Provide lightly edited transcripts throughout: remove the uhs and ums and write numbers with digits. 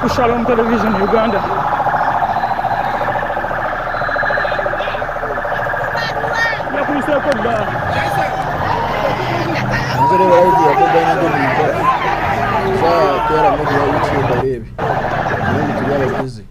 ku Shalom Television Uganda. Yakuliseko dda. Nzere live ya Bobi Wine ndio mko. Sasa kwa media ya YouTube baby. Ndio tuliala busy.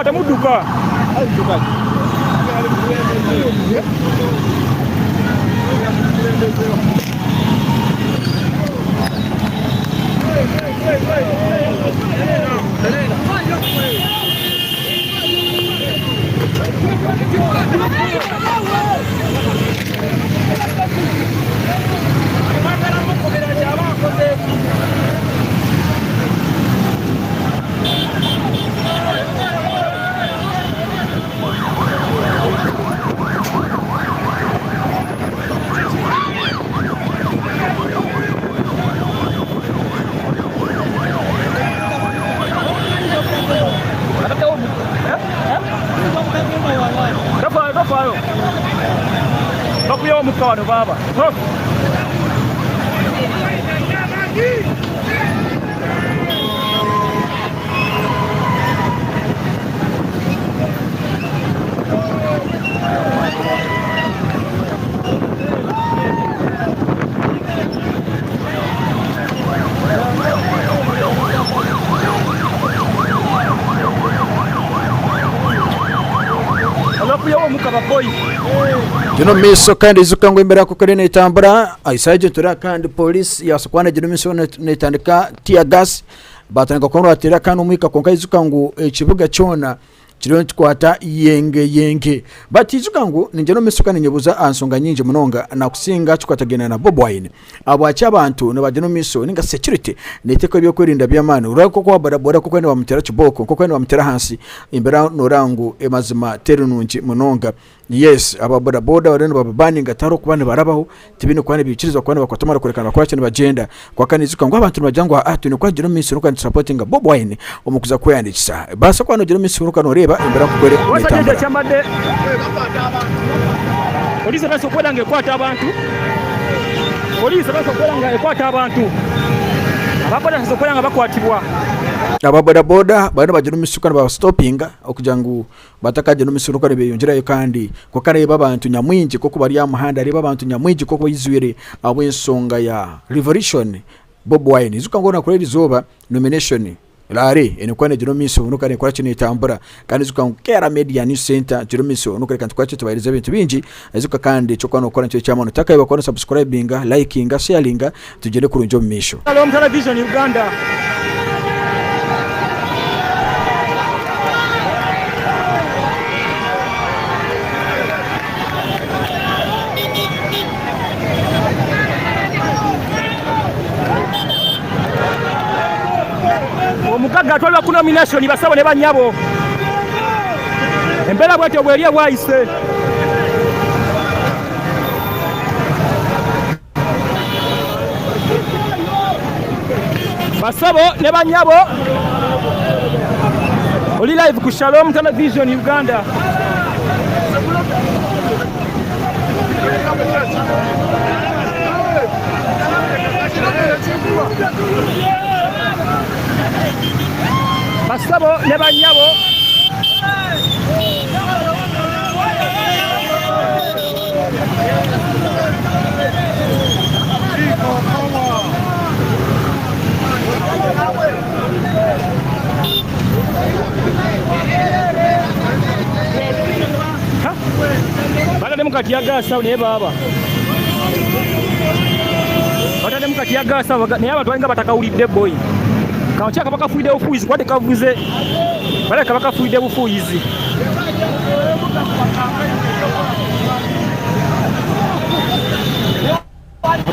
Temuduka. Bakuya omukano baba. Juno miso kandi zukango imbere ko ne itambura aisaje tura kandi police yasukwana juno miso ne tandika tear gas batanga ko ratira kandi umwika konka izukango ekibuga cyona kiriyo twata yenge batizukango ninjeno miso kandi nyebuza ansonga nyinje munonga na kusinga tukwatagena na Bobi Wine abo acha abantu ne bajeno miso ninga security neteko byo kwirinda byamana urako ko barabora ko kwene bamutera kiboko ko kwene bamutera hansi imbere norangu emazima terununji munonga. Yes, ababora boda wareno babani ngataro kubane barabaho tibino kwane bikirizwa kwane bakotomara kurekana bakora cyane bagenda kwa kanizuka ngo abantu bajangwa atu kwa jiro misi ruka supporting Bobi Wine omukuza kweyandikisa basa kwano jiro misi ruka no reba imbera kugore wasajja chamade polisi basokola ngekwata abantu ababoda basokola nga bakwatibwa ababoda boda bano bajiro misuka ba stoppinga okujangu batakaje no misuka beyonjerayo kandi ko kareba abantu nyamwinji koko bari yamuhanda reba abantu nyamwinji koko yizwire abwensonga ya revolution Bobi Wine izuka ngona kuri Erizooba nomination lare enekwane jiro miso unukane kwa chini itambura kandi izuka ngera media news center jiro miso unukane kandi kwa chito bairiza bintu binji izuka kandi chokwana ukora cyo cyamano takaye bakora subscribinga likinga sharinga tugere ku runjo misho Shalom Television Uganda. Omukaga twalwa ku nomination basabo ne banyabo embera bwete bweriye bwayise basabo ne banyabo oli live ku Shalom Television Uganda. Basabo ne banyabo bana demukati ya gasa ne baba batadde mukati ya gasa naye abantu balinga batakawulidde boy kankya kabakafuide bufuyizi kwate kavuze baleka bakafuide bufuyizi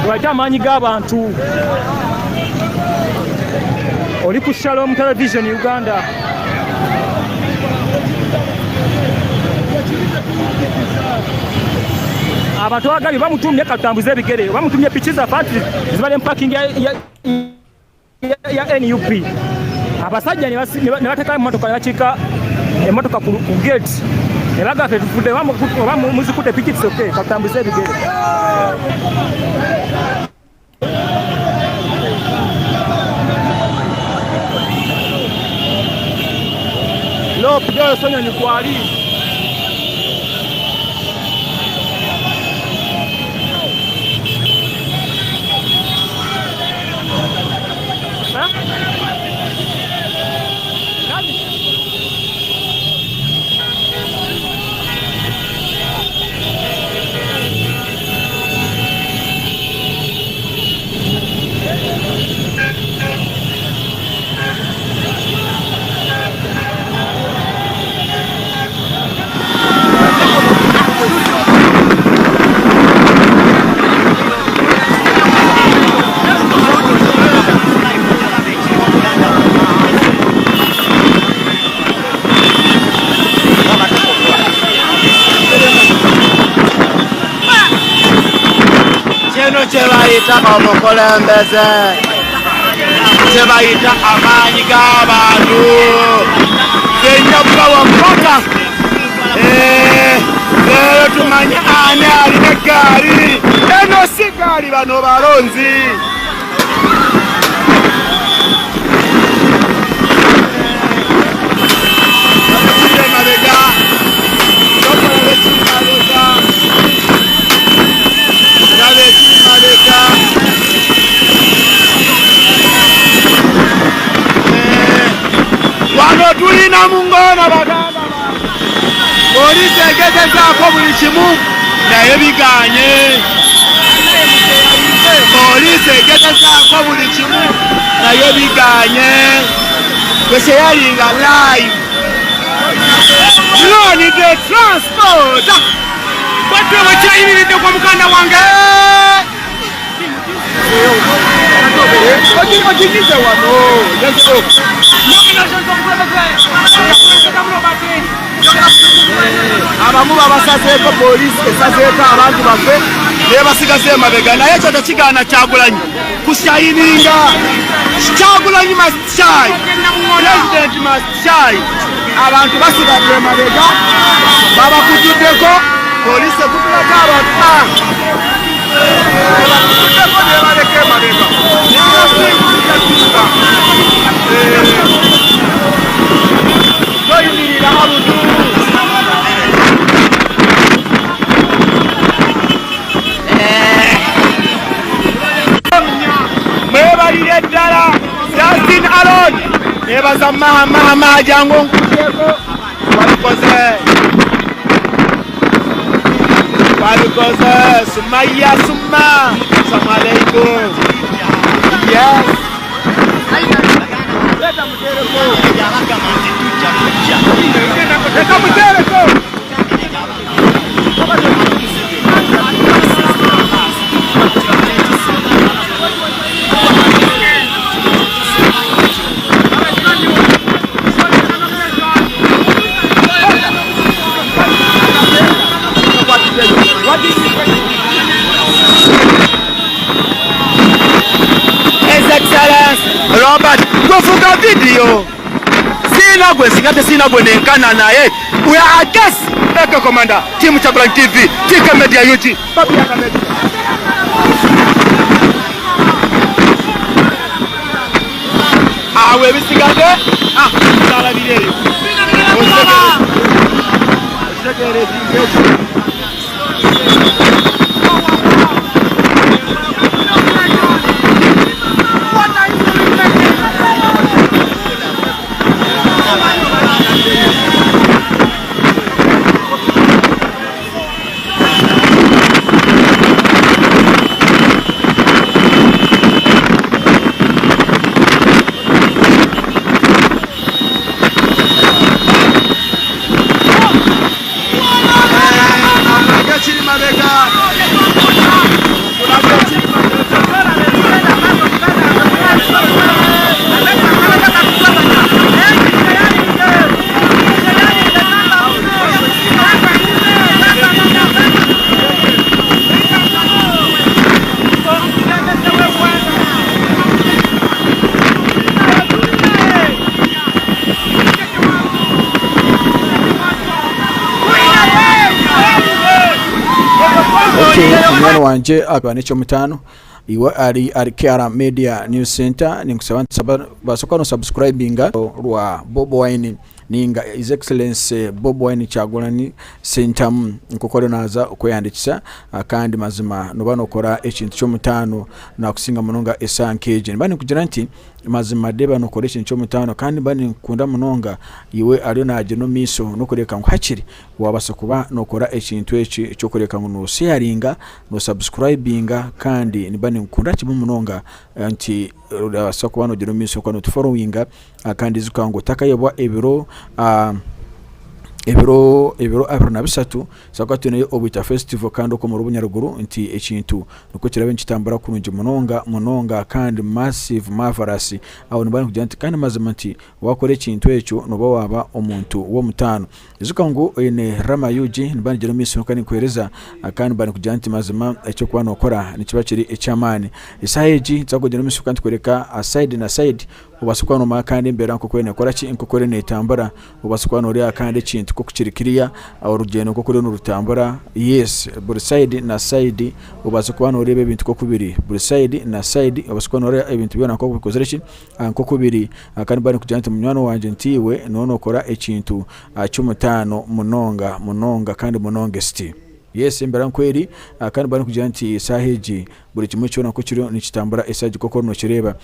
baita amaanyi g'abantu oli ku Shalom Television Uganda. Abantu bagali bamutumye katambuze ebigere bamutumye piki za factory zibale parking ya NUP abasajja ne bateka emotoka yakika emotoka ku gate ne bagafe tufude muzikute piki tsoke katambuze ebigere lo pigyo sonya ni kwali Chebayita omukulembeze chebayita amaanyi g'abantu enjabula wakkota leero tumanye ani alina eggaali eno si gaali bano balonzi mabega wano tulina mungona baganda polisi egezezaako buli kimu naye biganye polisi egezezaako buli kimu naye biganye bwesheyalinga live loni de transport watu wakyayimiridde kwa mukanda wange ogigize wano abamu babasazeeko polisi esazeeko abantu baffe naye basigaze emabega naye ekyo tekigaana Kyagulanyi kushayininga Kyagulanyi must shine president must shine abantu basigadde emabega babakutuddeko polisi ekutulako abantu ebakutuddeko nebaleka emabega toyimirira abutu mwebalire ddala Justin Alon nebaza mahama jangu nkutyeko walikoze Sumaya Summa Assalamu alaikum yes leta mutereko leta mutereko His Excellency Robert gofuga video sina gwe singate sina gwe nenkana naye we are guest Eke Commander Team Kyagulanyi TV TK Media UG Papi ya Media awe bisigade sala bireyo osekere umwana wanje akaba n'icyo mutano iwe ari Kera Media News Center ninkusaba basoko no subscribinga rwa Bobi Wine ninga His Excellency Bobi Wine Kyagulanyi Sentamu nkokore naza okweyandikisa kandi mazima nobano okora ekintu ky'omutano nakusinga munonga esankeje bani kugira nti mazima deba no kora ekintu ky'omutano kandi bani nkunda munonga iwe ariyo naje no miso no kureka ngo hakiri wabasa kuba no kora ekintu eki cyo kureka ngo no sharinga no subscribinga kandi ni bani nkunda kimu munonga nti asako bano jero miso kwa no followinga kandi zukango takayebwa ebiro abiri na bisatu sakati nayo obita festival kandi ko mu Rubunyaruguru nti ekintu nuko kirabe nkitambara kunuje munonga kandi massive marvelous aho nibani kujanti kandi mazima nti wakore ekintu ekyo no bawaba omuntu wo mutano izuka ngo ene Rama Yuji nibani jero miso kandi kwereza kandi bani kujanti mazima ekyo kwa nokora nikiba kiri ekyamani isayeji tsago jero miso kandi kwereka aside na side ubasukwa no makandi mbera nko kwene kora ki nko kore netambara ubasukwa no ria kandi kintu ko kukirikiriya urugendo ko kuri no rutambara yes buri side na side ubasukwa no rebe ibintu ko kubiri buri side na side ubasukwa no ria ibintu byona ko bikozere ki nko kubiri kandi bari kujyanta munywano wanje ntiwe nono kora ekintu cy'umutano munonga kandi munonge sti yes mbera nkweri kandi bari kujyanti saheji buri kimwe cyo nako kiri nikitambara esaji koko no kireba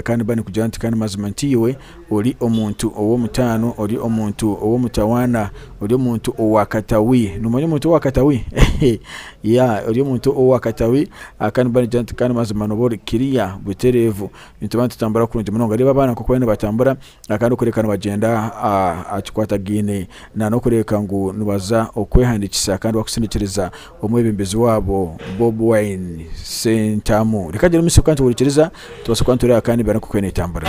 kandi bani kujyanti kandi mazima ntiwe uri omuntu owo mutano uri omuntu owo mutawana uri omuntu owakatawi numonye omuntu owakatawi ya uri omuntu owakatawi kandi bani kujyanti kandi mazima no bori kiriya buterevu ntubantu tambara kurunje munonga reba bana koko bene batambara kandi kurekana bagenda akikwata gine na no kureka ngo nubaza okwehandikisa kandi bakusindikiriza omwebembezi wabo Bobi Wine Sentamu rikajya misi kandi burikiriza tubase kwantura kandi bana kukwene itambara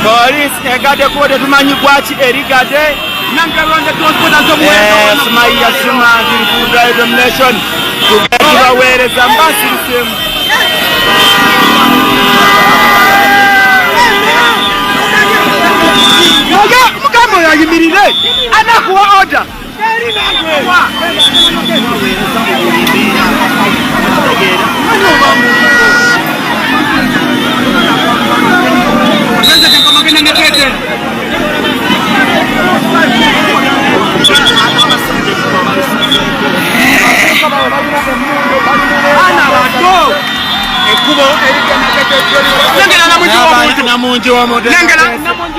Police egade kode tumanyi kwachi erigade nangaronde transport antomwezo smaya sima diri drive domination kuba were zambasi sim mugamo yayimirire anakuwa order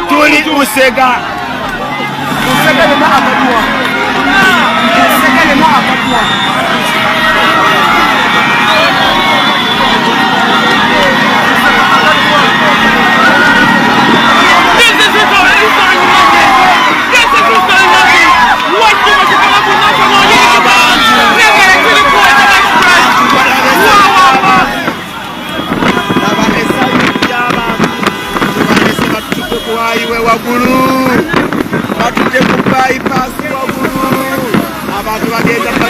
tuli usega lema amadua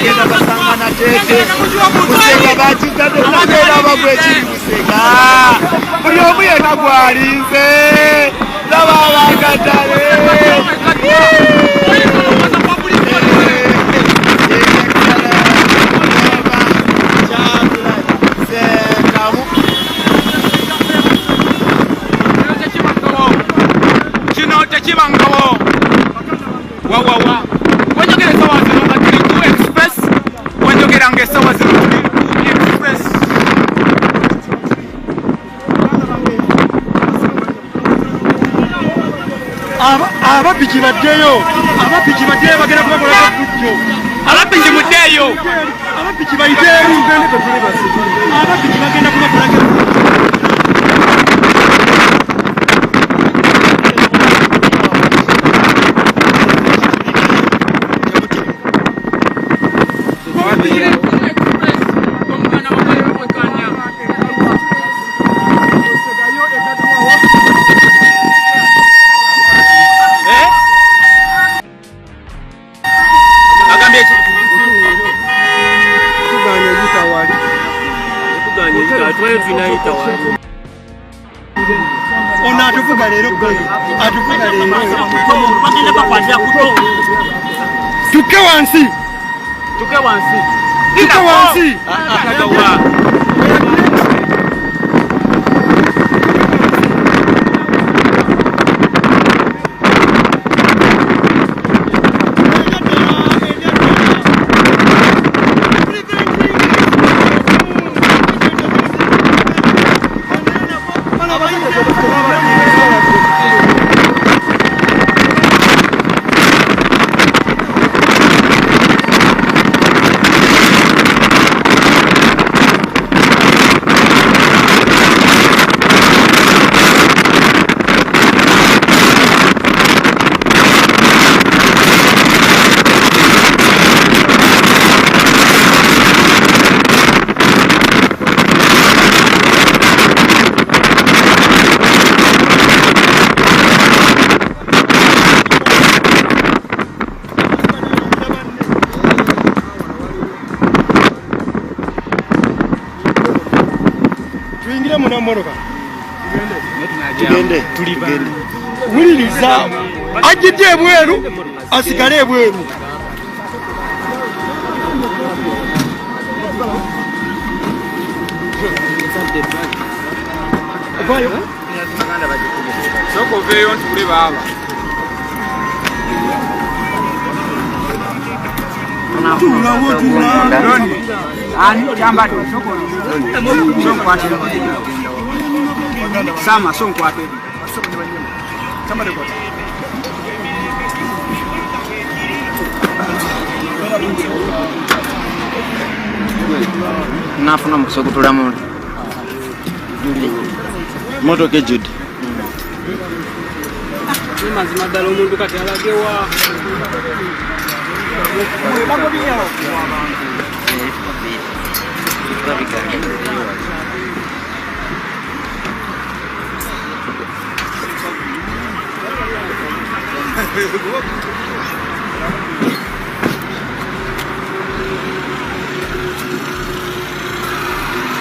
bagenda basangana tete Musega bakigade bagenda bagweki Musega buli omu yena gwalinze laba bagatale Kibangawo wawawa wanyogera sawa zino nga tuli ku express wanyogera nga sawa zino tuli ku express abapiki baddeyo bagenda kubakola kujjo abapiki muddeyo abapiki bayiteeru abapiki bagenda kubakola Ona atuvuga lero bagenda bakwatira kuto tuke wansi tugende wuliriza ajjidde ebweru asigale ebweru Sama son kwate sama de kwate nafuna musokutula muntu moto ke Jude mazima dalo muntu kati alagewa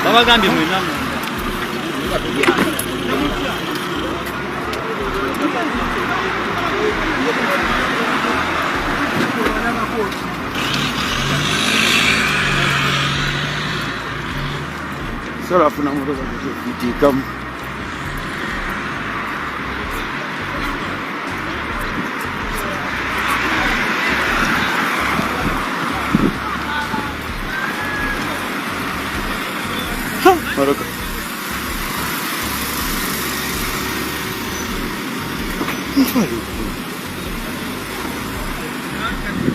Baba gambi mwina sala afuna moto kutika Maroka.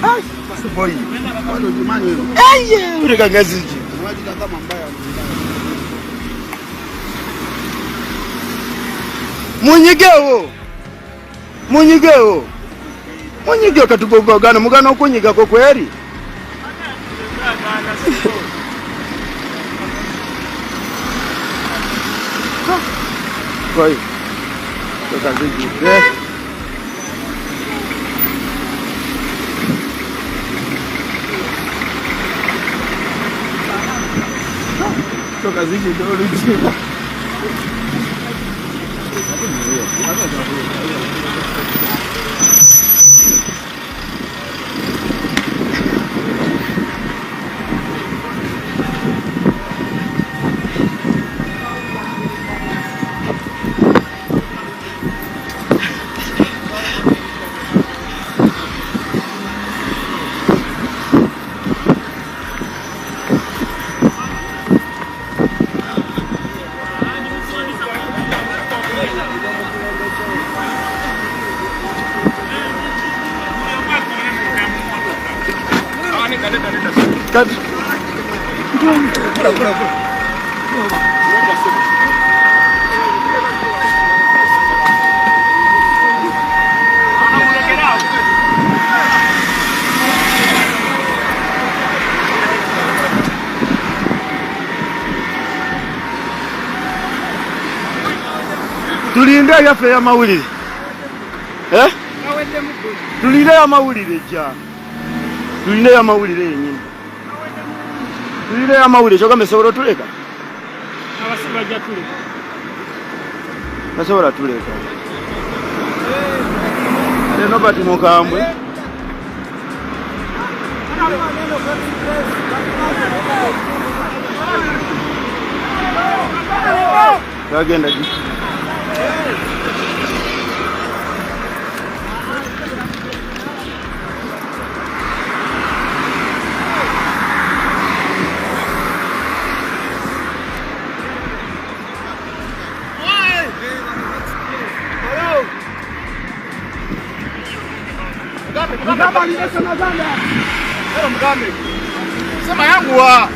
Ai, boy. Bado jumani. Ule kangaziji. Unajita kama mbaya. Munyigeo katugogana mugana okunyiga ko kweri. Koi. Tukaziji. motoka zijjudde olugimu. Tulinde yaffe ya mawulire. Tulinde ya mawulire ja. Tulinde ya mawulire yennyini. Tulinde ya mawulire kyogambe sobola tuleka. Abasiba jja tuleka. Basobola tuleka. Leno bati mukambwe. Bagenda ji. Mgamba alilesa mazanda. Hello mgambe. Sema yangu wa.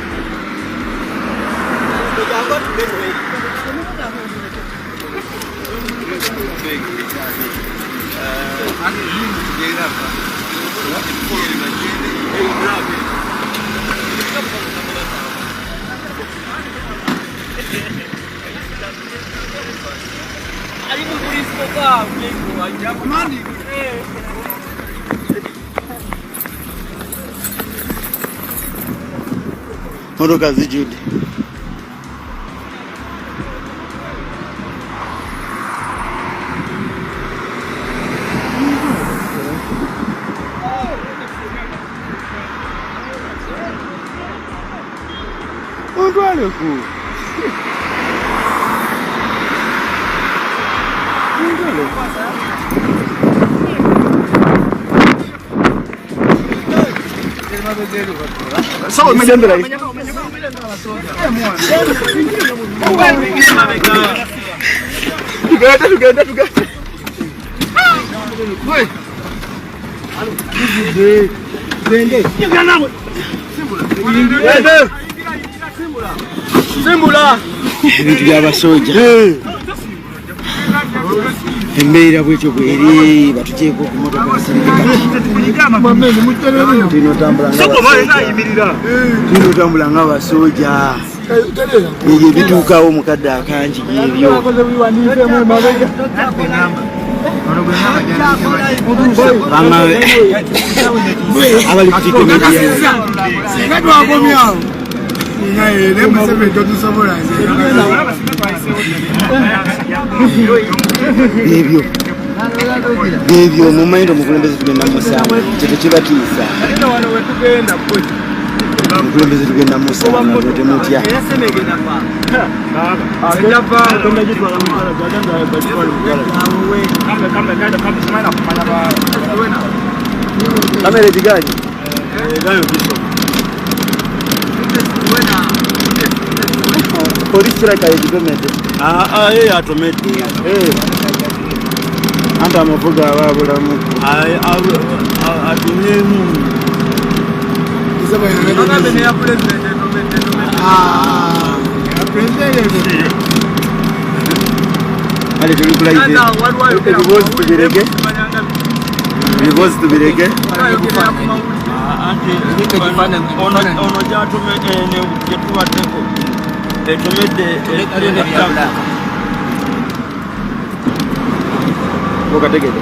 Motoka zijjudde. Ontwale ku. Sawa mjembera hii. Tugenda. Wewe. Zende. Simbula. Ebintu by'abasoja. Embeera bwekyo bweri batuteeka ku motoka tinotambula ng'abasoja ebyo bituukawo omukadde akangi ebyo abali kukikomediya ebyo mumaindo omukulembeze tugenda mumusanga kyeto kibatiisa omukulembeze tugenda mumusanga temutya kamera egiganyi polisi kiraka egitomedde atomedde anti amavuga abaabulamu atumyemu ale tulikulaide ebibozi tubirege ono gyatubaddeko etomedde okategede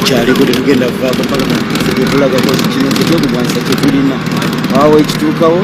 Chali kuli tugenda vako paka tulaga kozi kino kyo kubanza kyetulina awo ekituukawo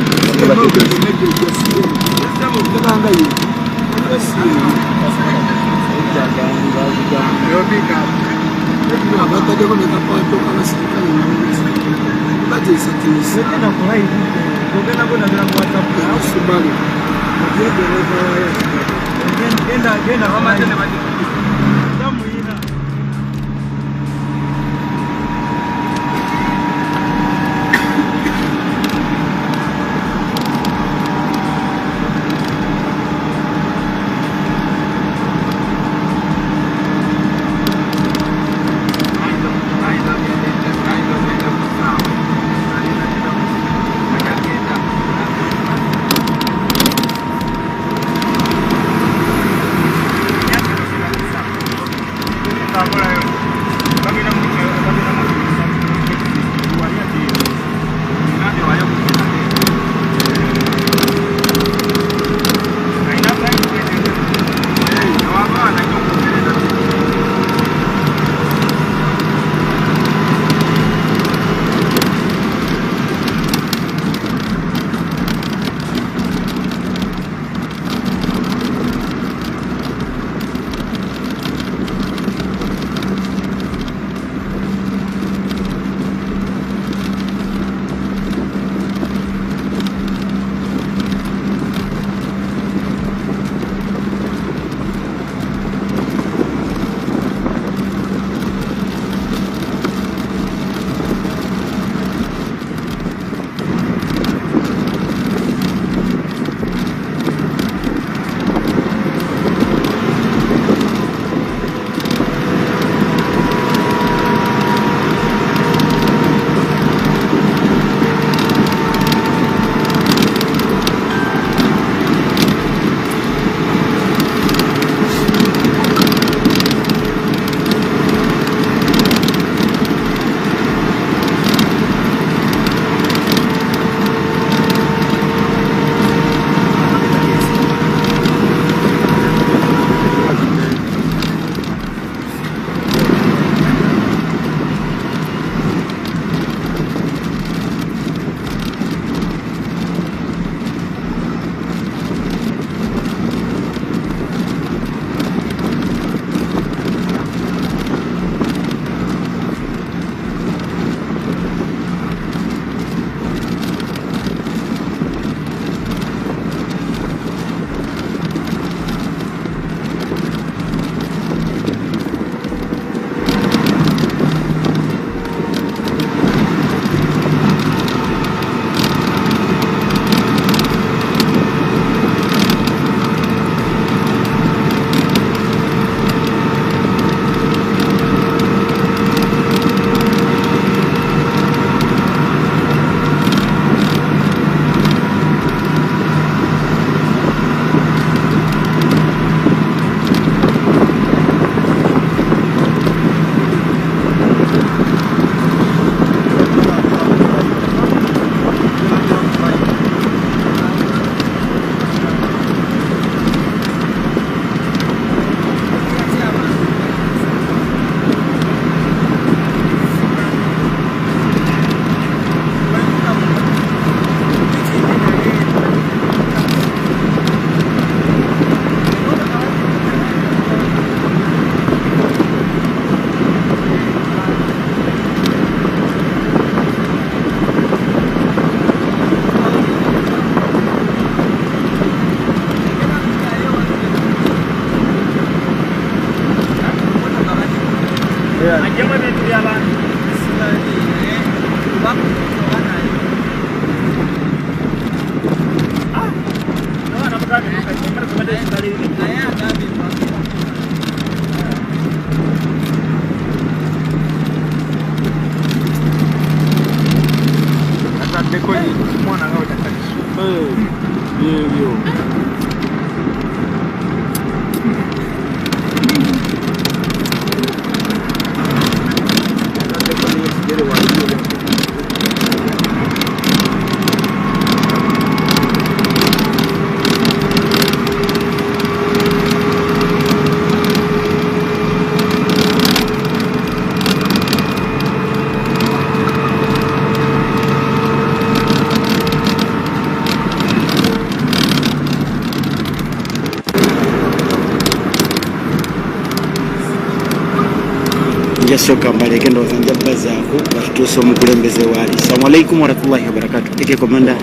Soka mbaleke ndo zanjaba zaako batutuusa omukulembeze waali. Assalamu alaikum warahmatullahi wabarakatuh. Teke komanda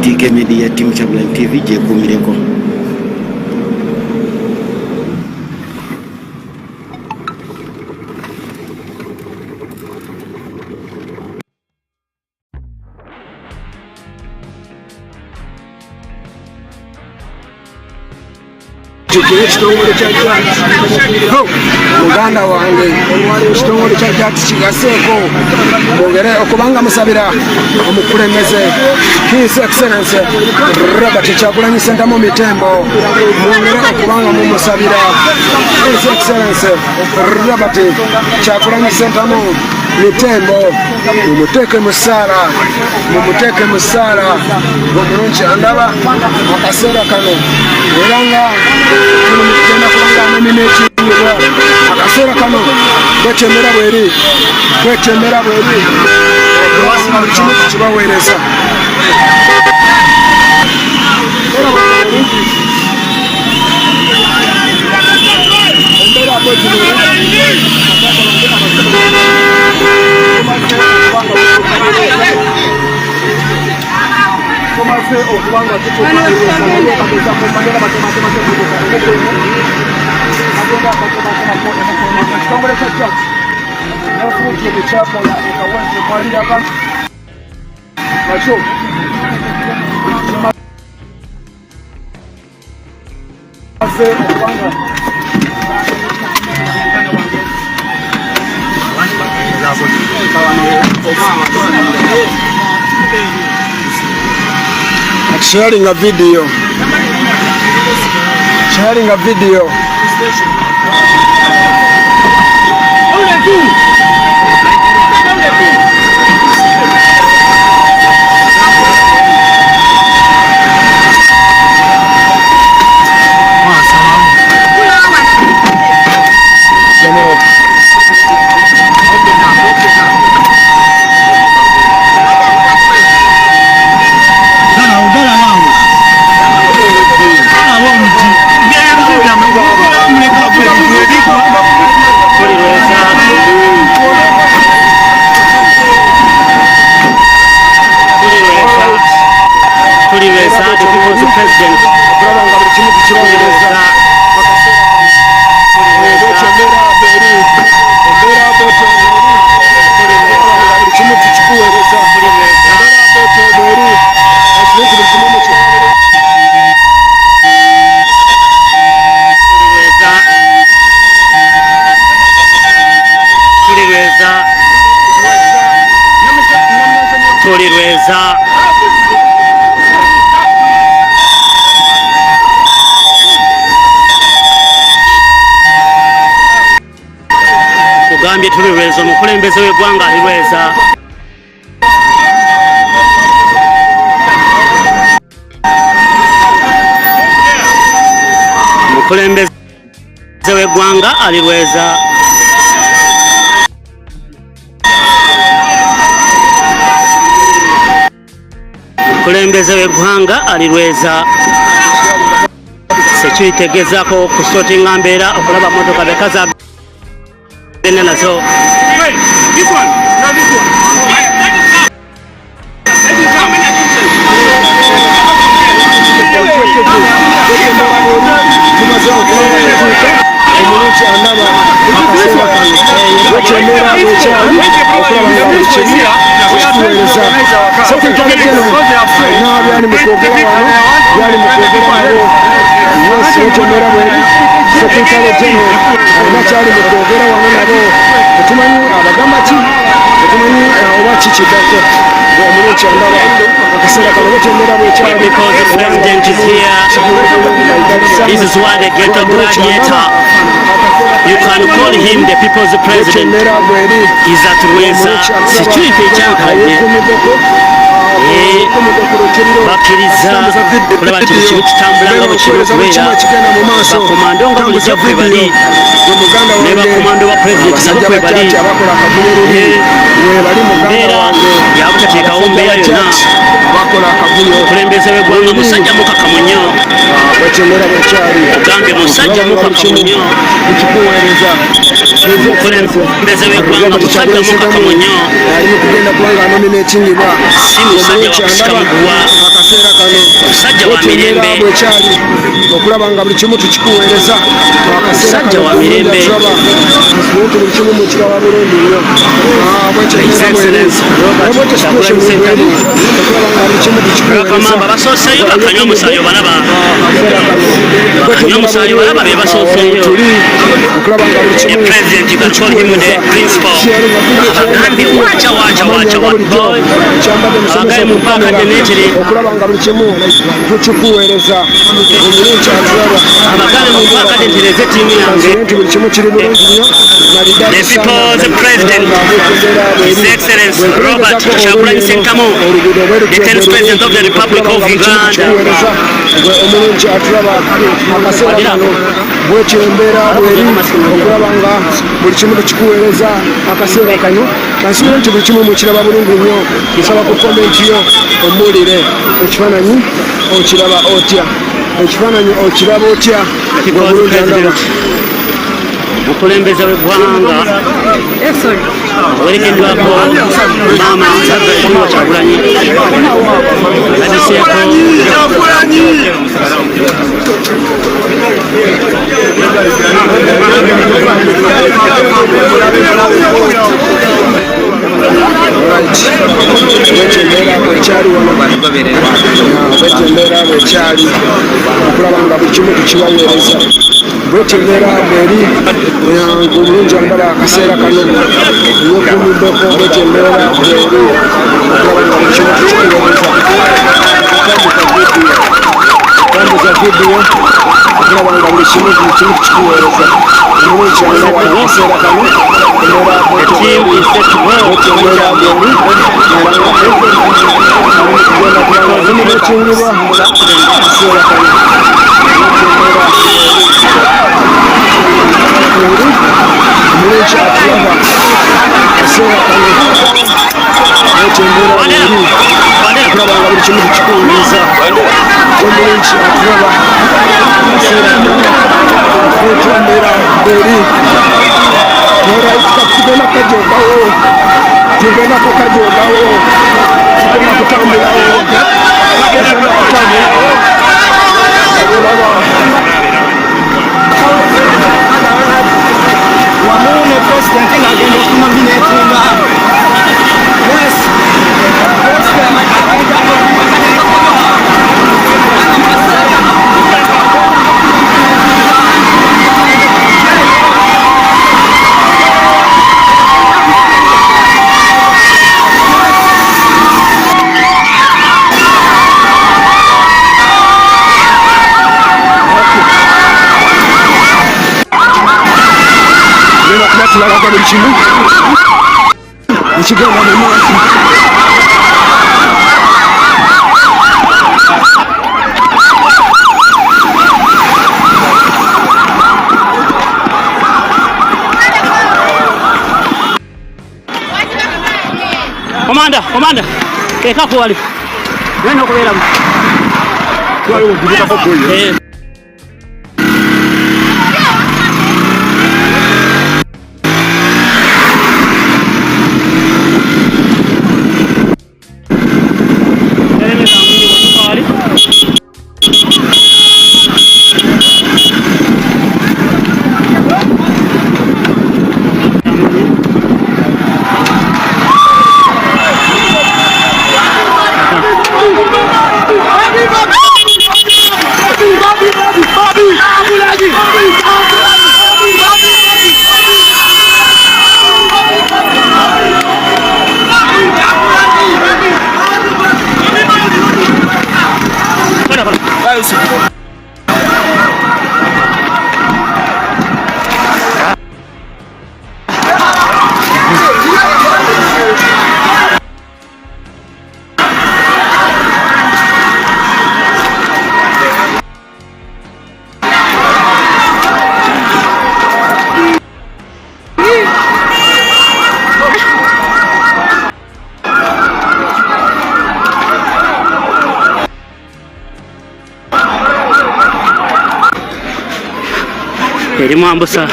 TK Media Team Chabulan TV jekumireko. Muganda wange olwali ekitongole kya Jacks kigaseeko mwongere okubanga musabira omukulembeze His Excellency Robert Kyagulanyi Ssentamu Mitembo, mwongere okubanga mumusabira His Excellency Robert Kyagulanyi Ssentamu Mitembo, mumuteeke mu ssaala omulungi andaba akaseera kano era nga tugenda kubanga amamina ekiyirwa akaseera kano kwetembera bweri kimu kibaweereza sharing a video. Kugambye tulirweza omukulembeze w'eggwanga alirweza. Omukulembeze w'eggwanga alirweza. Omukulembeze w'eggwanga alirweza. Sekitegezaako kusotinga mbeera okulaba motoka bekaza nazo. Tumanyi abagamba ki, tumanyi oba kikigako Because the president is here, this is why the ghetto gladiator, you can call him the people's president, is at Rweza. Sikyuka ekyankalye bakkiriza kulaba nti buli kimu kitambula nga bwe kirina okubeera. Bakomando nga bulijjo kwe bali ne bakomando ba pulezidenti nabo kwe bali. Mbeera yabuteteekawo mbeera yonna. Okulembeze w'eggwanga musajja mukakamu nnyo. Ogambye musajja mukakamu nnyo. Okulembeze w'eggwanga musajja mukakamu nnyo. Si musajja wa kusika muguwa, musajja wa mirembe. Okulaba nga buli kimu tukikuweereza. Musajja wa mirembe. Buli kimu mukiraba bulungi nnyo. Bakamamba basooseyo bakanywa omusaayi obalaba. Bakanywa omusaayi obalaba be basooseyo. The president, you can call him the principal. Abagambye wacha what boy. Abagaye mu mpaka denetiri. Okulaba nga buli kimu tukikuweereza. Abagaye mu mpaka denetiri z'ettiimu yange. Buli kimu kiri bulungi nnyo. The people's president, His Excellency Robert Kyagulanyi Ssentamu, the 10th President of the Republic of Uganda. Omulungi atulaba akaseera kano bwekirembeera bweri okulaba nga buli kimu tukikuweereza akaseera kano. Kansuubira nti buli kimu mukiraba bulungi nnyo. Nsaba ku komenti yo ombuulire ekifaananyi okiraba otya. Ekifaananyi okiraba otya obulungi ndaba. Omukulembeze w'eggwanga awerekeddwako maama Bobi Kyagulanyi aziseeko bwetembeera bwekyali okulaba nga buli kimu tukibaweereza. Bwetembeera bweri omulungi ndaba akaseera kano yokumiddeko. Bwetembeera bweri okulaba nga buli kimu tukikuweereza. Tambuza vidiyo okulaba nga buli kimu tukikuweereza. Omulungi ndaba akaseera kano tugenda kukajogawo tugenda kutambulawo wamu ne presidenti ng'agenda okunominatinga tulaga buli kimu ekigenda mu maaso. Komanda, keekako wali nena okubeeramu. eri Mwambusa.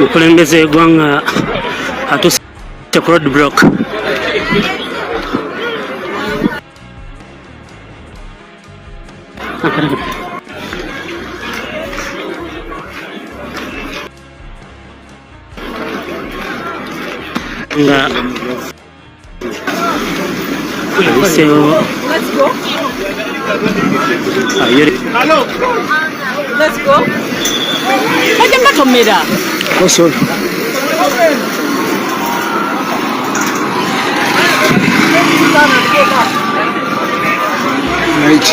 Mukulembeze eggwanga atuuse ku road block. Nga ayiseewo. Hello. Let's go. Kajja mbatomera. Oh, sorry. Right.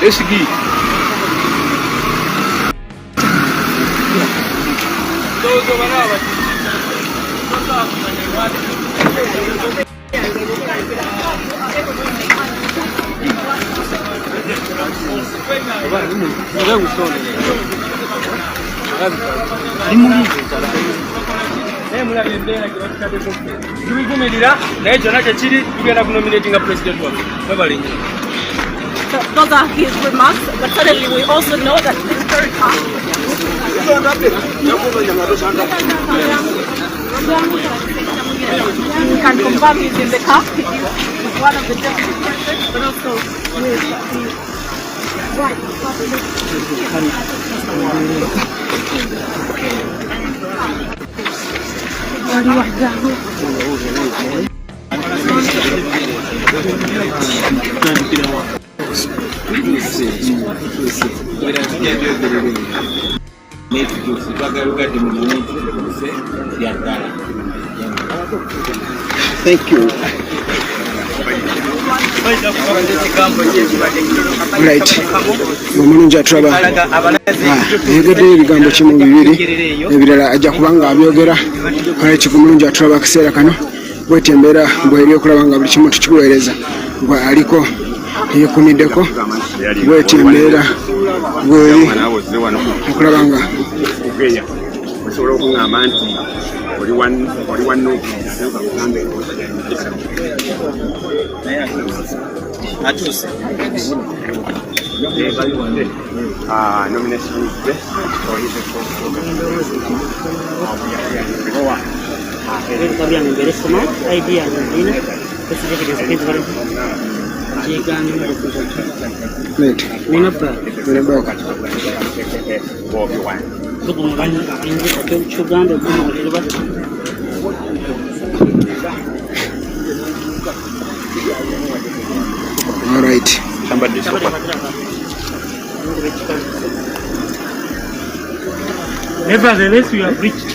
Let's go. Those are his remarks, but suddenly we also know that it's very hard. You can confirm he's in the car with one of the deputy presidents, but also with the Thank you. Right. Omulungi atulaba ayogeddeyo ebigambo kimu bibiri ebirala ajja kubanga abyogera right. Omulungi atulaba akaseera kano bweti embeera bweri okulaba nga buli kimu tukikuweereza gwe aliko yeekumiddeko bweti embeera bweri okulaba nga osobola okuŋŋamba nti oli wano atuuse nomination Bobi Wine. all right. Nevertheless, we have reached.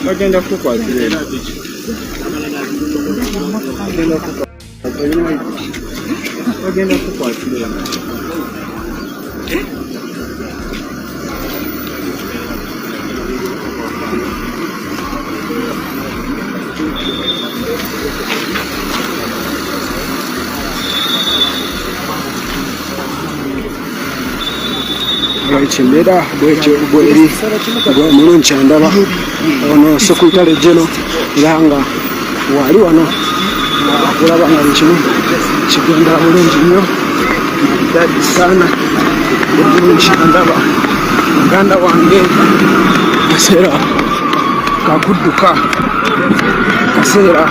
Bagenda kukwatira embeera bwetyo bweri omulungi andaba ono sekutale jeno era nga wali wano okulaba nga kimu kigenda bulungi nnyo dadi sana omulungi andaba muganda wange kaseera kakudduka kaseera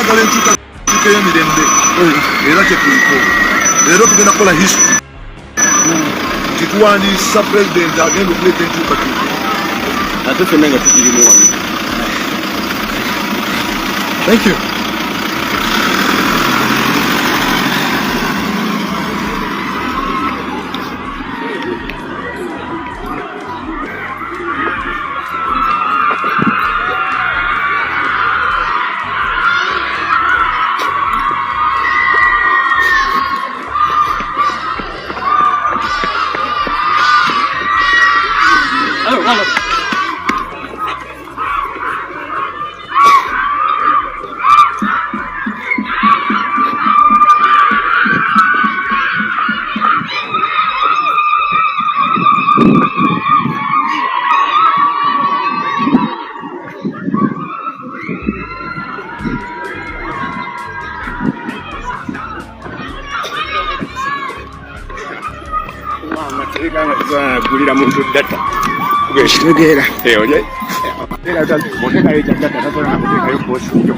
twagala enkyukakyuka y'emirembe era kyetuliko leero tugenda kukola history kituwandiisa pulezidenti agenda okuleeta enkyukakyuka ate ffenna nga tukirimu wano. Thank you. Gulira muntu data kitegeera oye mutekayo kya data tasobola nakutekayo posityo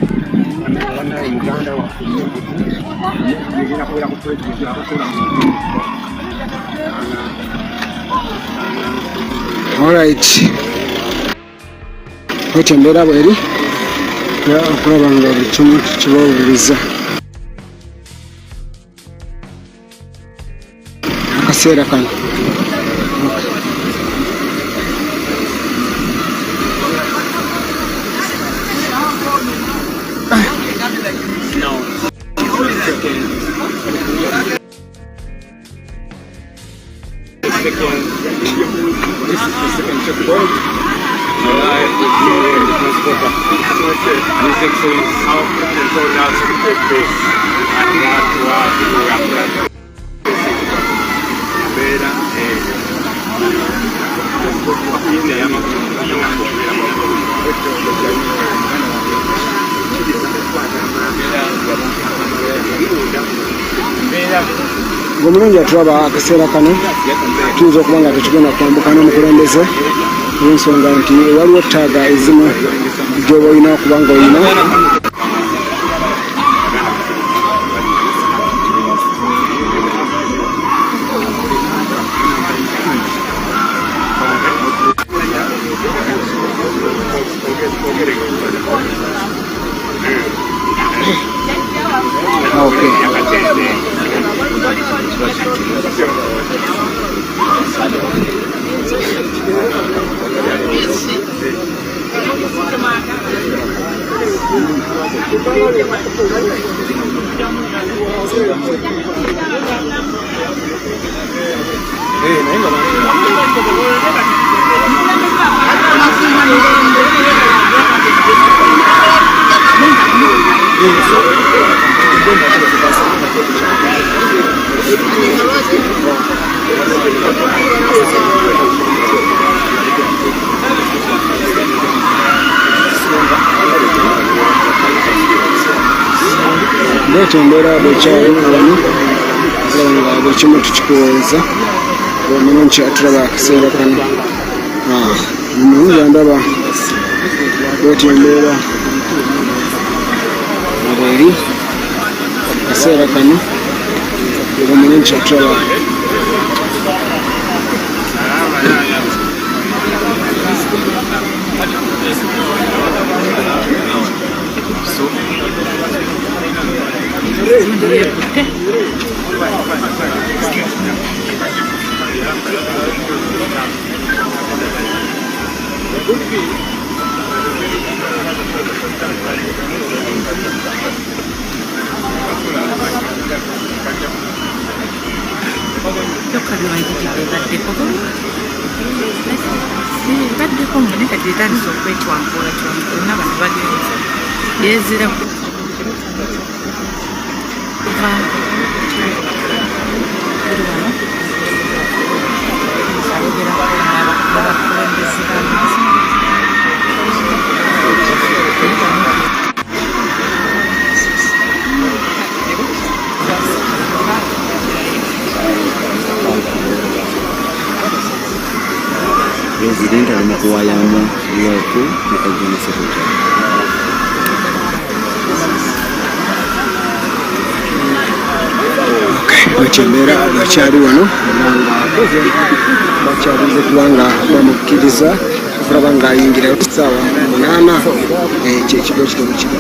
muganda wa igenda kubeera ku pulezidenti akosobola alright otyo embeera bweri okulaba nga buli kimu kibawuliriza akaseera kano. Ng'omulungi atulaba akaseera kano tuyinza okuba nga tetugenda kwambuka n'omukulembeze olw'ensonga nti waliwo ttaaga ezimu gy'oba olina okuba nga olina Ndeeta embeera bwekyali wano nga buli kimu tukikuweereza omulungi atulaba akaseera kano omulungi andaba bwetyo embeera abweri akaseera kano omulungi atulaba baddeko mune kati etandisa okwetwankuula twankuula bano bagenza yezira kuva buli wano ayogerako n'abakulembeze b'amazima Presidente ali mu kuwayamu looku mu kagenda sekretary. bwekemera bakyali wano bakyalize kubanga bamukkiriza okulaba ng'ayingira ssaawa 8 kyekigo kitono kino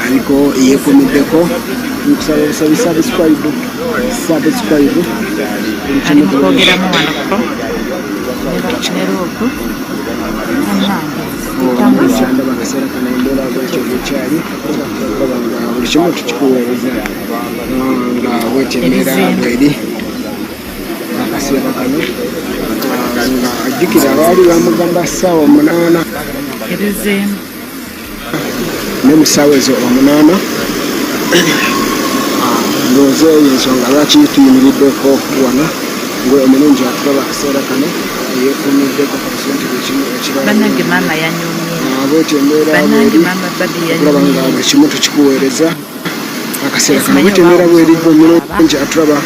aliko yeekumiddeko nkusaba obusabi subscribe ndaba akaseera kano embeera bwekyo bwekyali nga buli kimu tukikuweereza nga bwetyo embeera bweri akaseera kano nga ajjukira abaali bamugamba ssaawa 8 ne mu ssaawa ezo 8 ndowooza eyo ensonga lwaki tuyimiriddeko wano gwe omulungi atulaba akaseera kano yeekuumiddeko nti buli kimu bwetyo embeera bweri okulaba nga buli kimu tukikuweereza akaseera kano bwetyo embeera bweri gwe omulungi atulaba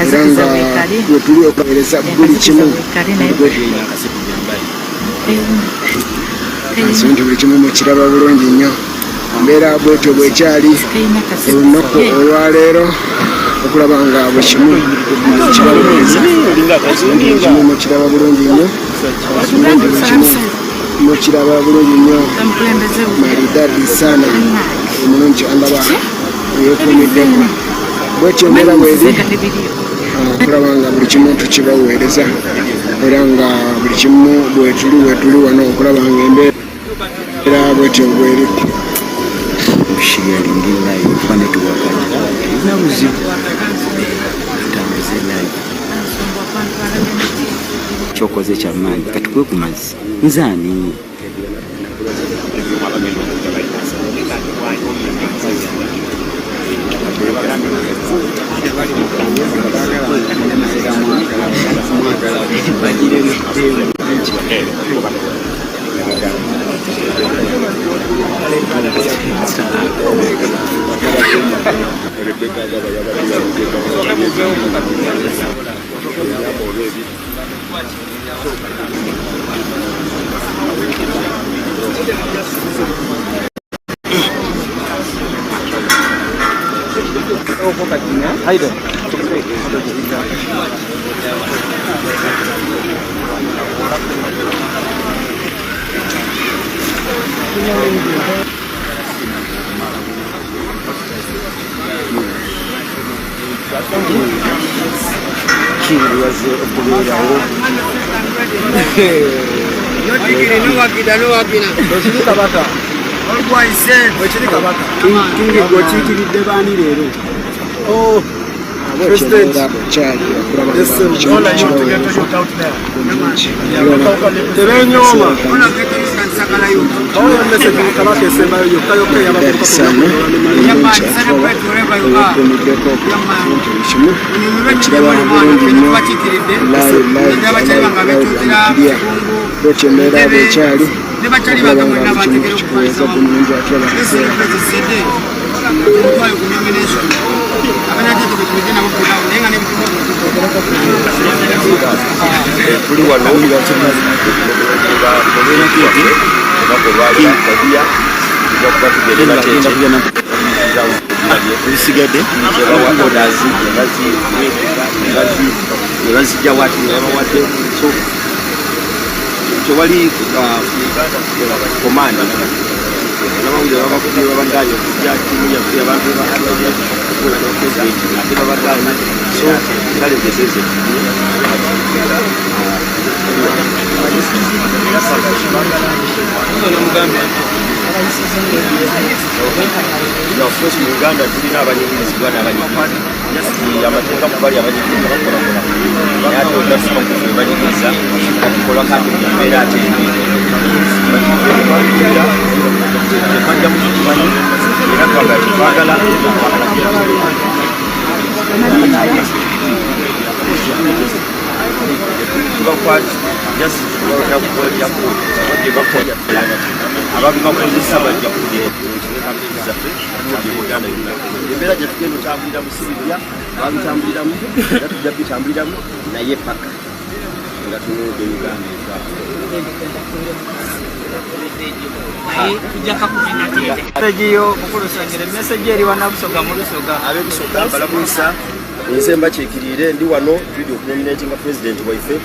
era nga wetuli okuweereza buli kimu nti buli kimu mukiraba bulungi nnyo embeera bwetyo bwekyali olunaku olwaleero okulaba nga buli kimu kibaweereza kimu mukiraba bulungi nnyo buli kimu mukiraba bulungi nnyo maridadi sana omulungi andaba yeekuumiddeko bwetyo embeera bweri okulaba nga buli kimu tukibaweereza era nga buli kimu bwetuli wano okulaba nga embeera bwetyo bweri sharingila ifane tuwakati ina buzibu tutambuze live kyokoze kyamaanyi katukwe ku mazzi nzaani kiwaze okubeerawo kingi gwokiikiridde baani leero tebenyooma kabaka esembayo yokkayokka bwetyo embeera bwekyali okulaba nga buli kimu tukikuweereza ku mulungi atulaba akaseera tuli wano ebisigadde nebazijja wati nebabawadde tewali komanda nabawulire babakubye babaganye okujja kimuyakuya abantu ate babaganye so kale geseze mu Uganda tulina abanyigirizibwa n'abanyigiriza amateeka mubali abanyigirizwa bakolakola naye ate odasoma kufe banyigiriza katukola kati mumbeera ate ebajja mukikimanyi era twagala tetwagala ababibakozesa bajja embeera gyetugenda otambulira mu sibirya ababitambuliramu era tujja bitambuliramu naye paka nga tunuudde Uganda Regiyo mukulusangire message eri wanabusoga mu Lusoga abebusoga balabuisa nsemba kyekirire ndi wano video nominating president waife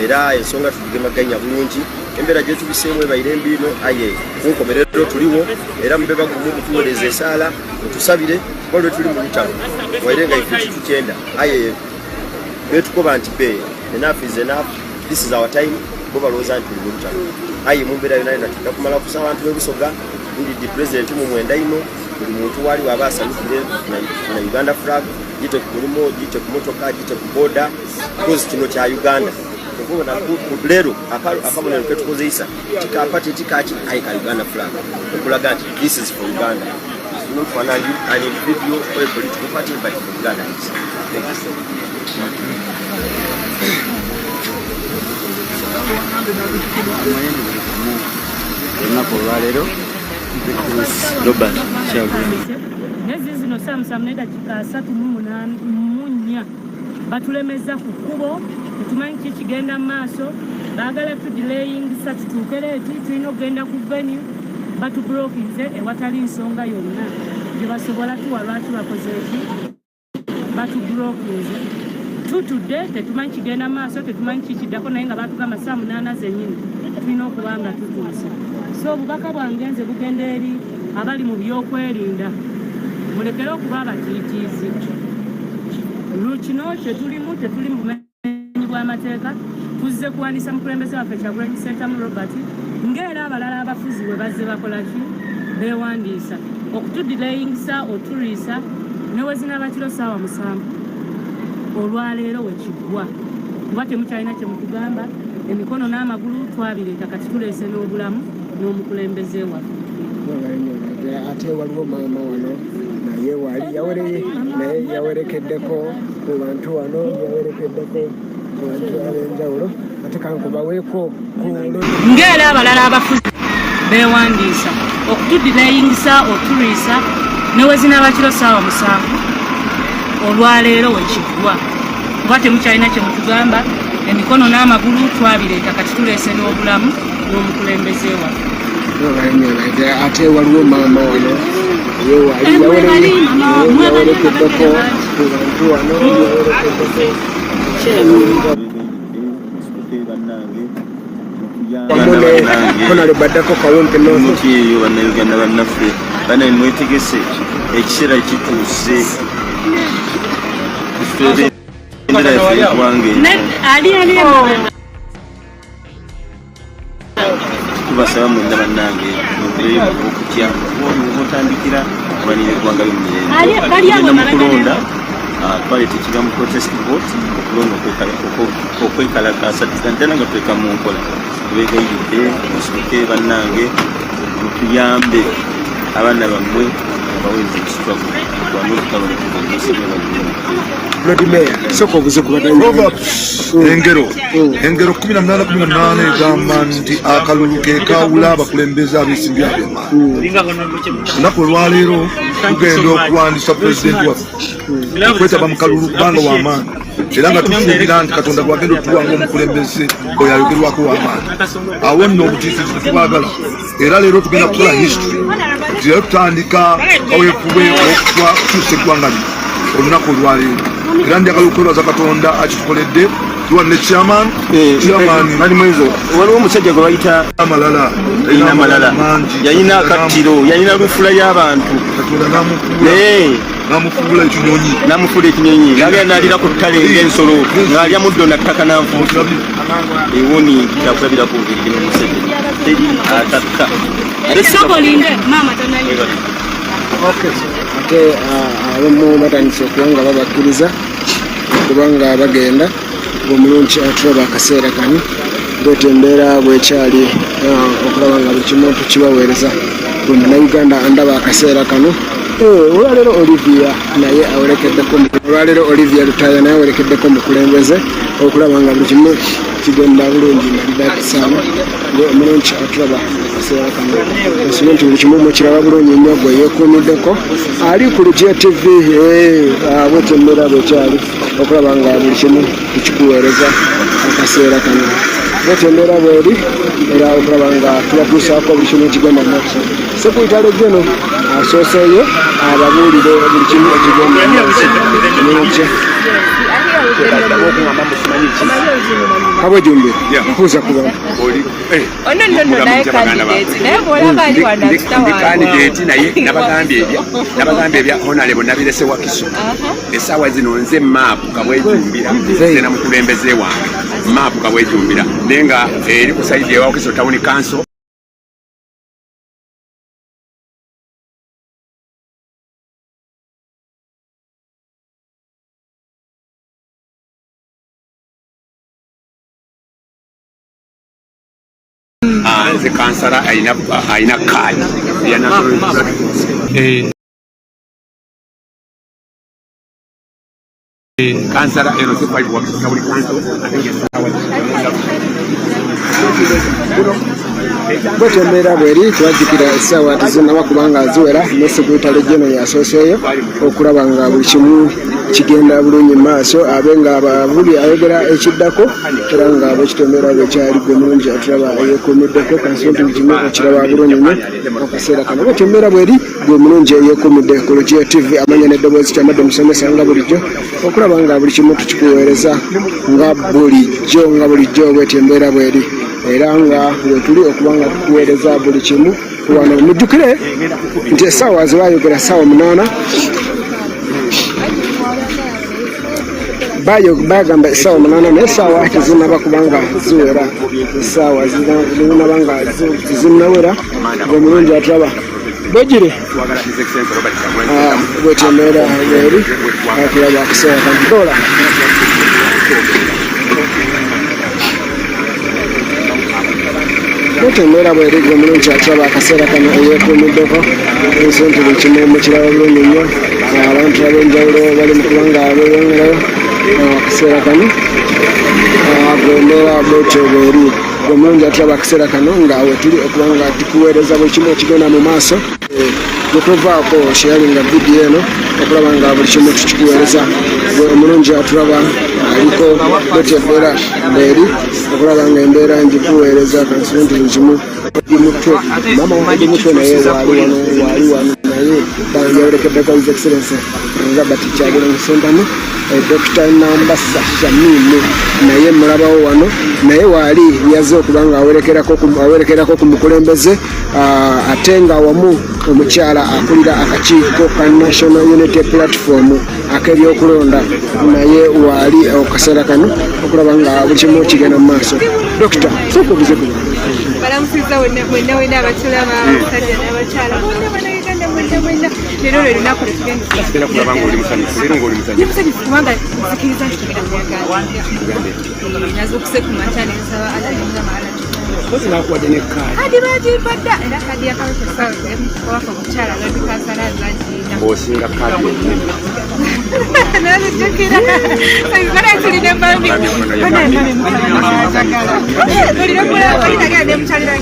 era ensonga tugemaganya bulungi embera gye tubisemwe bayire mbino aye kunkomerero tuliwo era mbeba gumu kutuweleza esala tusabire balo tuli mu lutalo wairenga ife tutenda aye betukoba nti be enough is enough, this is our time boba loza nti mu lutalo aye mumbera yona nataka kumala kusaba abantu bebusoga ndi the president mu mwenda ino buli muntu wali wabasa na Uganda flag jite kulimo jite kumotoka jite kuboda because kino kya Uganda kubona kulero akamona ketukozeisa tikapate tikachi aika Uganda flag okulaga nti this is for Uganda, not for an individual or a political party but for Uganda. Thank you so batulemeza ku kkubo tumanyi kigenda maaso baagala tudelaying satituukereeti tulina okugenda ku venue batublokinze ewatali nsonga yonna gye basobola tuwa lwaki bakoze eki batublokinze tutudde tetumanyi kigenda maaso tetumanyi kikiddako naye nga batugamba saa 8 zennyini tulina okuba nga tutuuse. So obubaka bwange nze bugenda eri abali mu byokwerinda mulekere okuba abatiitiizi. Kino tetuli mu bumenyi bw'amateeka tuzze kuwandiisa mukulembeze waffe Kyagulanyi Ssentamu Robert ng'era abalala abafuzi bwe bazze bakola ki beewandiisa okutudelayingisa oturiisa ne wezinaba kiro ssaawa 7 olwaleero wekiggwa kuba temukyalina kye mutugamba emikono n'amagulu twabireeta kati tuleese n'obulamu n'omukulembeze waffe. Ate waliwo maama wano naye wali yawerekeddeko ku bantu wano yawerekeddeko ku bantu ab'enjawulo ate kankubaweeko ng'era abalala abafuzi beewandiisa okutudelayingisa oturiisa ne wezinaba kiro ssaawa 7 olwaleero wekiggwa kuba temukyalina kye mutugamba emikono n'amagulu twabireeta kati tuleese n'obulamu n'omukulembeze waffe. Ate waliwo maama wano yawerekeddeko ku bantu wano konale baddako kawumpe nomukiyeyo bannayuganda bannaffe banaye mwetegese ekiseera kituuse endera yaffe eggwange tubasaba mwenda bannange mubeeyo okutya otandikira kubalira eggwanga ly'omumirembe mukulonda twaleeta ekigambo protest vote okulonda okwekalakaasa ddala nga tweka mu nkola tubeegayiridde musoboke bannange mutuyambe abaana bammwe abaweza ekisitwaku engero 18 egamba nti akalulu ke kawula abakulembeze ab'ensimbi ab'amaanyi. Olunaku olwaleero tugenda okuwandiisa pulezidenti waffe okwetaba mu kalulu kubanga w'amaanyi era nga tusuubira nti Katonda bw'agenda otuwanga omukulembeze oyo ayogerwako w'amaanyi. Awo nno obutiitiizi tetubagala era leero tugenda kukola history era tutandika kaweefube okutuusa eggwanga lino olunaku olwaleero era njagala okwebaza Katonda akitukoledde tuwanne chairman waliwo omusajja gwe bayita Amalala yalina akattiro yalina lufula y'abantu namufuula ekinyonyi nagenda nalira ku ttale ng'ensolo ng'alya muddo nattaka nanfuufu ewoni kyakulabira ku bubiri n'omusajja teri atakka ate abamu batandise okuba nga babakkiriza kubanga bagenda omulungi atulaba akaseera kano ng'oti embeera bwekyali okulaba nga buli kimu tukibaweereza buli munnayuganda andaba akaseera kano. Olwaleero Olivia Lutaya naye awerekeddeko mukulembeze okulaba nga buli kimu kigenda bulungi nga lidakisaana omulungi atulaba akaseera kano nsubire nti buli kimu mukiraba bulungi nnyo gwe yeekuumiddeko ali ku Lugia TV bwetyo embeera bwekyali okulaba nga buli kimu tukikuweereza akaseera kano. bwetembera bweri era okulaba nga tubatuusaako buli kimu ekigenda mu maaso. Sekuritale Geno asooseeyo ababuulire buli kimu ekigenda mu maaso. Kabwejumbire kuuza kuba kandidate naye nabagambye ebya honorable nabirese Wakiso essaawa zino nze maapu Kabwejumbira nze na mukulembeze wange maapu Kabwejumbira naye nga eri ku saidi ewa Wakiso Town Council nze kansala ayina kaadi ya national kansala eno sikwali Wakiso buli kansala bwetembera bweri tubajjukira essaawa tezinnaba kubanga ziwera ne Sekuritale Geno yasooseeyo okulaba nga buli kimu kigenda bulungi mu maaso abe nga buli ayogera ekiddako era nga bwekitembera bwekyali gwe mulungi atulaba eyeekuumiddeko kansonti buli kimu okiraba bulungi nnyo akaseera kano bwetembera bweri gwe mulungi eyeekuumidde ku Lugiya TV amanya n'eddoboozi kyamadde musomesa nga bulijjo okulaba nga buli kimu tukikuweereza nga bulijjo bwetembera bweri era nga wetuli okuba nga tukuweereza buli kimu wano mujjukire nti essaawa zebayogera ssaawa 8 bagamba essaawa 8 naye essaawa tezinaba kubanga ziwera essaawa zinaba nga zinnawera gwe mulungi atulaba bwegire bwetembera bweri atulaba akaseera kandola bwetembera bweri gwe mulungi atulaba akaseera kano eyeekuumiddeko ensonti buli kimu mukiraba bulungi nnyo abantu ab'enjawulo bali mu kubanga beeyongerayo akaseera kano gwembeera bwetyo bweri gwe mulungi atulaba akaseera kano nga wetuli okuba nga tukuweereza buli kimu ekigenda mu maaso gwetuvaako sharinga vidiyo eno okulaba nga buli kimu tukikuweereza gwe omulungi atulaba aliko bwetembera bweri okulaba nga embeera ngikuweereza kansonti buli kimu mutwe mama wange mutwe naye wali wano naye banjawulekeddeko his excellence nga batikyagera musentamu Dr. Nambasa Shamini naye mulabawo wano naye waali yaze okuba nga awerekerako ku mukulembeze ate nga wamu omukyala akulira akakiiko ka National Unity Platform ak'ebyokulonda naye waali okaseera kano okulaba nga buli kimu kigenda mu maaso. Dr. sokubuze kuba balamusiza wenna abatulaba abasajja n'abakyala bonna leero lwe lunaku lwetugendamusanyufu kubanga nsikiriza nti tugenda kuyagala nazuukuse ku makya nensaba alalinga nakuwadde nekkaadi kadi bagimpadda era kadi yakabaka omukyala lwebikansala zagina osinga kadi nazijjukira bana tulina embambi olinagaa nemukyalira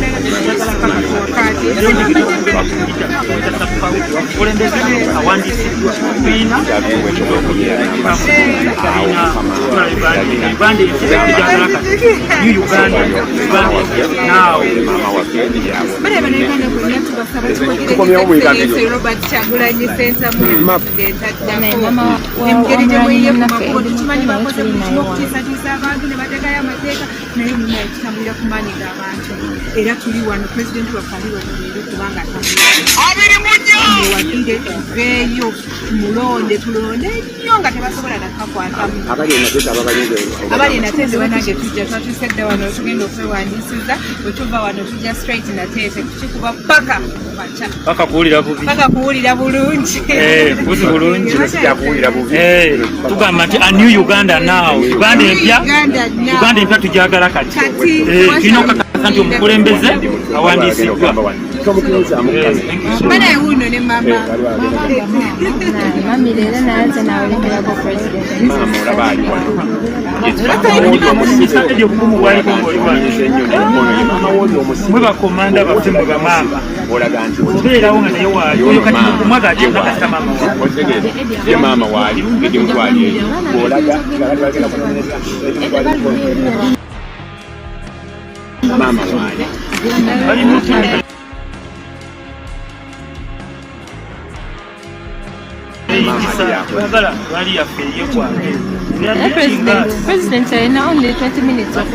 emigeri gyemweye kumakodi kimanyi bakoze okutiisatiisa abantu ne bateekayo amateeka naye muna ekitambulira ku maanyi g'abantu era tuli wano pulezidenti waffe ali wano leero kubanga atambulawagire tuveeyo mulonde tulonde nnyo nga tebasobola nakakwatamu abali nateeze banange tujja twatuuse dda wano tugenda okwewandiisiza bwetuva wano tujja straight nateete kukikuba paka paka kuwulira bubi paka kuwulira bulungi buzi bulungi tugamba nti a new Uganda now Uganda empya tujagala kati tulina okakasa nti omukulembeze awandiisiddwa bana ewuuno ne mama mami leero nayaze nawerekerako ebyobugumu bwaliko mwe bakomanda baffe mwe bamamba obeerawo nga naye waali oyo kati mukumwaga agyekakasa mama ye maama waali ngedi mutwali olaga maama waali President alina only 20 minutes of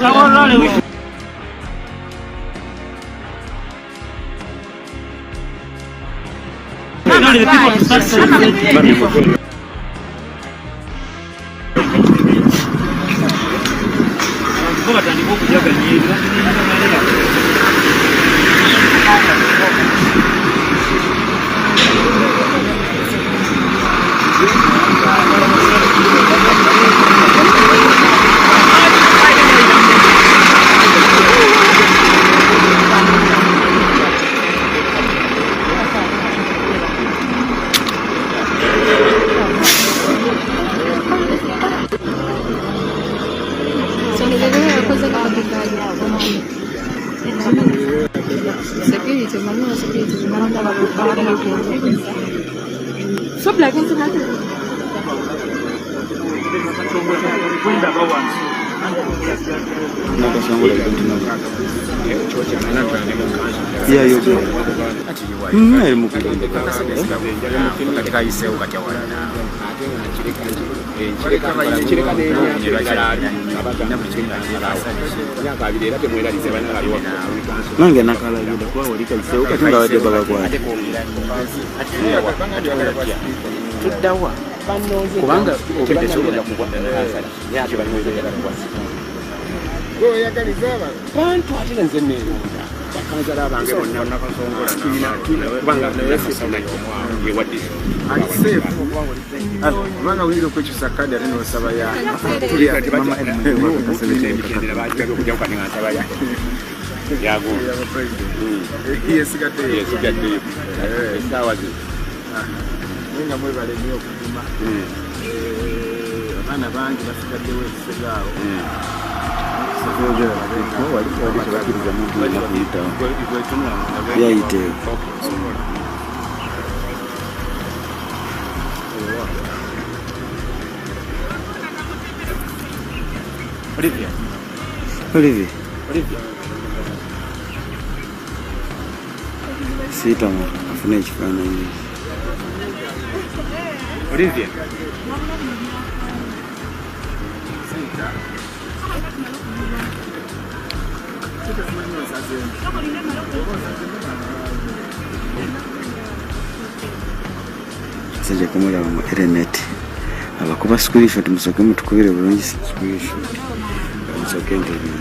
nange nakalagida kwa walika iseu katunga wade baba kwa tuddawa kubanga obetesobola bantu ate nze neeronda bakanzala abange bonna kubanga kubanga wulira okwekyusa kadi ate nosaba yana yesigaddeyo esaawa zino nga mwebale nnyo okuguma abaana bangi basigaddewo ekisegaawo yayiteewo Olivia siitamu afune ekifaananyi Olivia sajja kumulaba mu internet abakuba screenshot musooke mutukubire bulungi screenshot musooke interview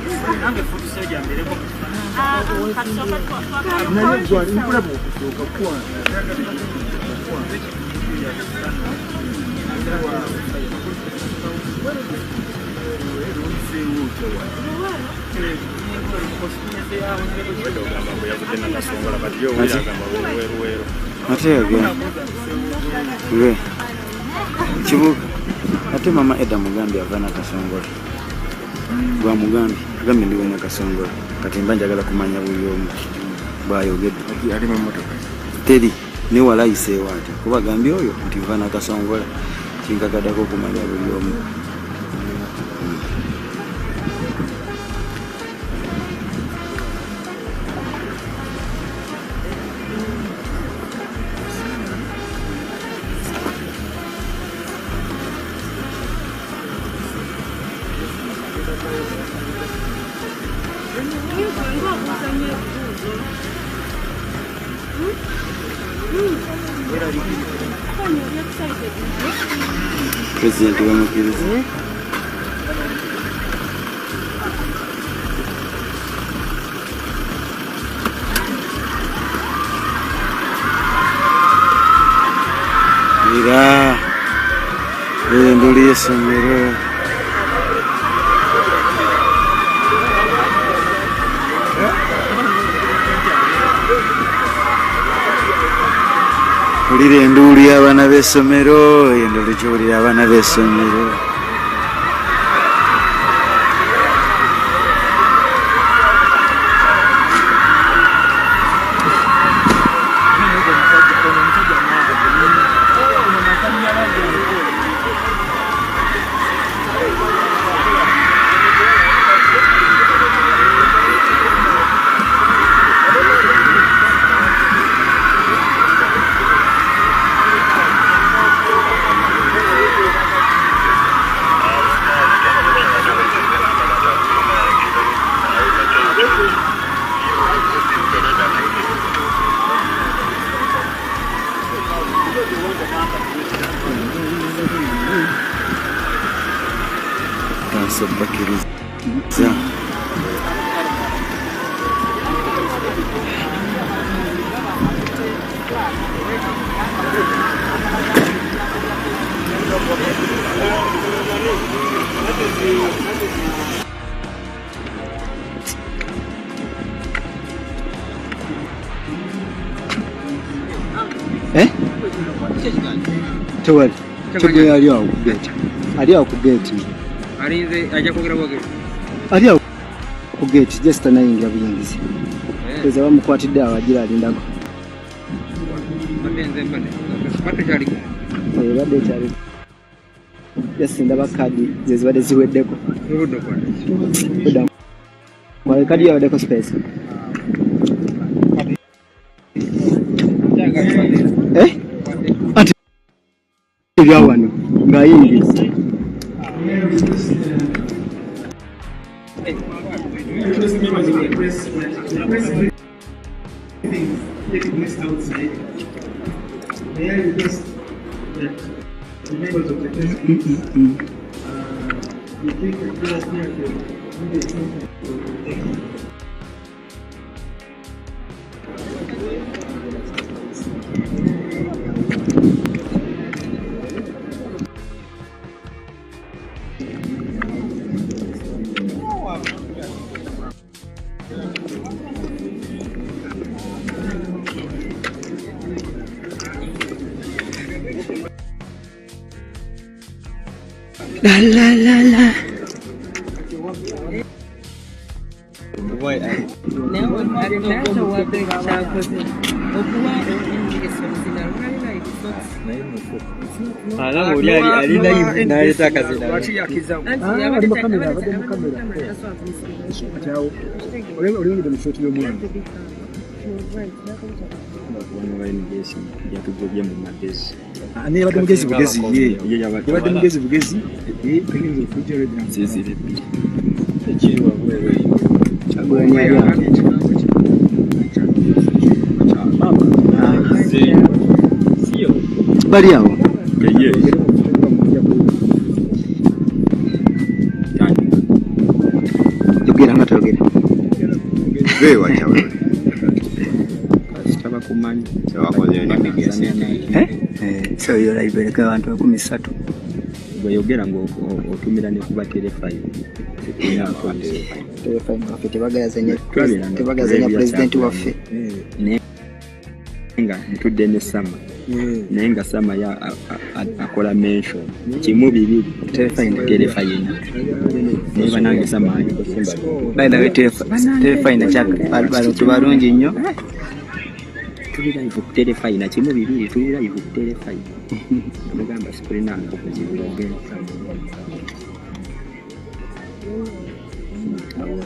kibuga ate mama Eda Mugambi ava nakasongola gwa Mugambi agambe ndiwo nakasongola kati mba njagala kumanya buli omu bwayogedde ali mu motoka teri ne walayiseewo ati kuba gambye oyo nti va nakasongola kinkagaddako okumanya buli omu Presidente wamukiriza ira nduli y'essomero ulire nduli y'abaana b'essomero enduli gy'olira abaana b'essomero basa bakiriza Tewali tugenda ali awo kugeti ali awo kugeti alinze ajja kwogera bwogera ali awo kugeti just anayingira buyingizi eza bamukwatidde awagira alindako badenze mbale pato kyali badde kyali yasinda bakadi zezibadde ziweddeko kwa kadi yaweddeko space ati byawano ngayingiza La la la la. Yabadde mugezi bugezi ye yabadde mugezi bugezi tegenze kujja nzizire ekiriwa bwewe Chagulani ali bali awo yogera nga toyogera bewa chawe kitaba kumanyi wakoze n'emigezi so yo laibeleka abantu 13 bweyogera ngo otumira ne kuba telefone waffe tebagazanya pulezidenti waffe nga ntudde ne sama naye nga sama akola mention kimu bibiri telefone naye banange sama bainawe telefone bantu balungi nnyo tuli live ku telefone kimu bibiri tuli live ku telefone mugamba sikulina okuzibu ogenda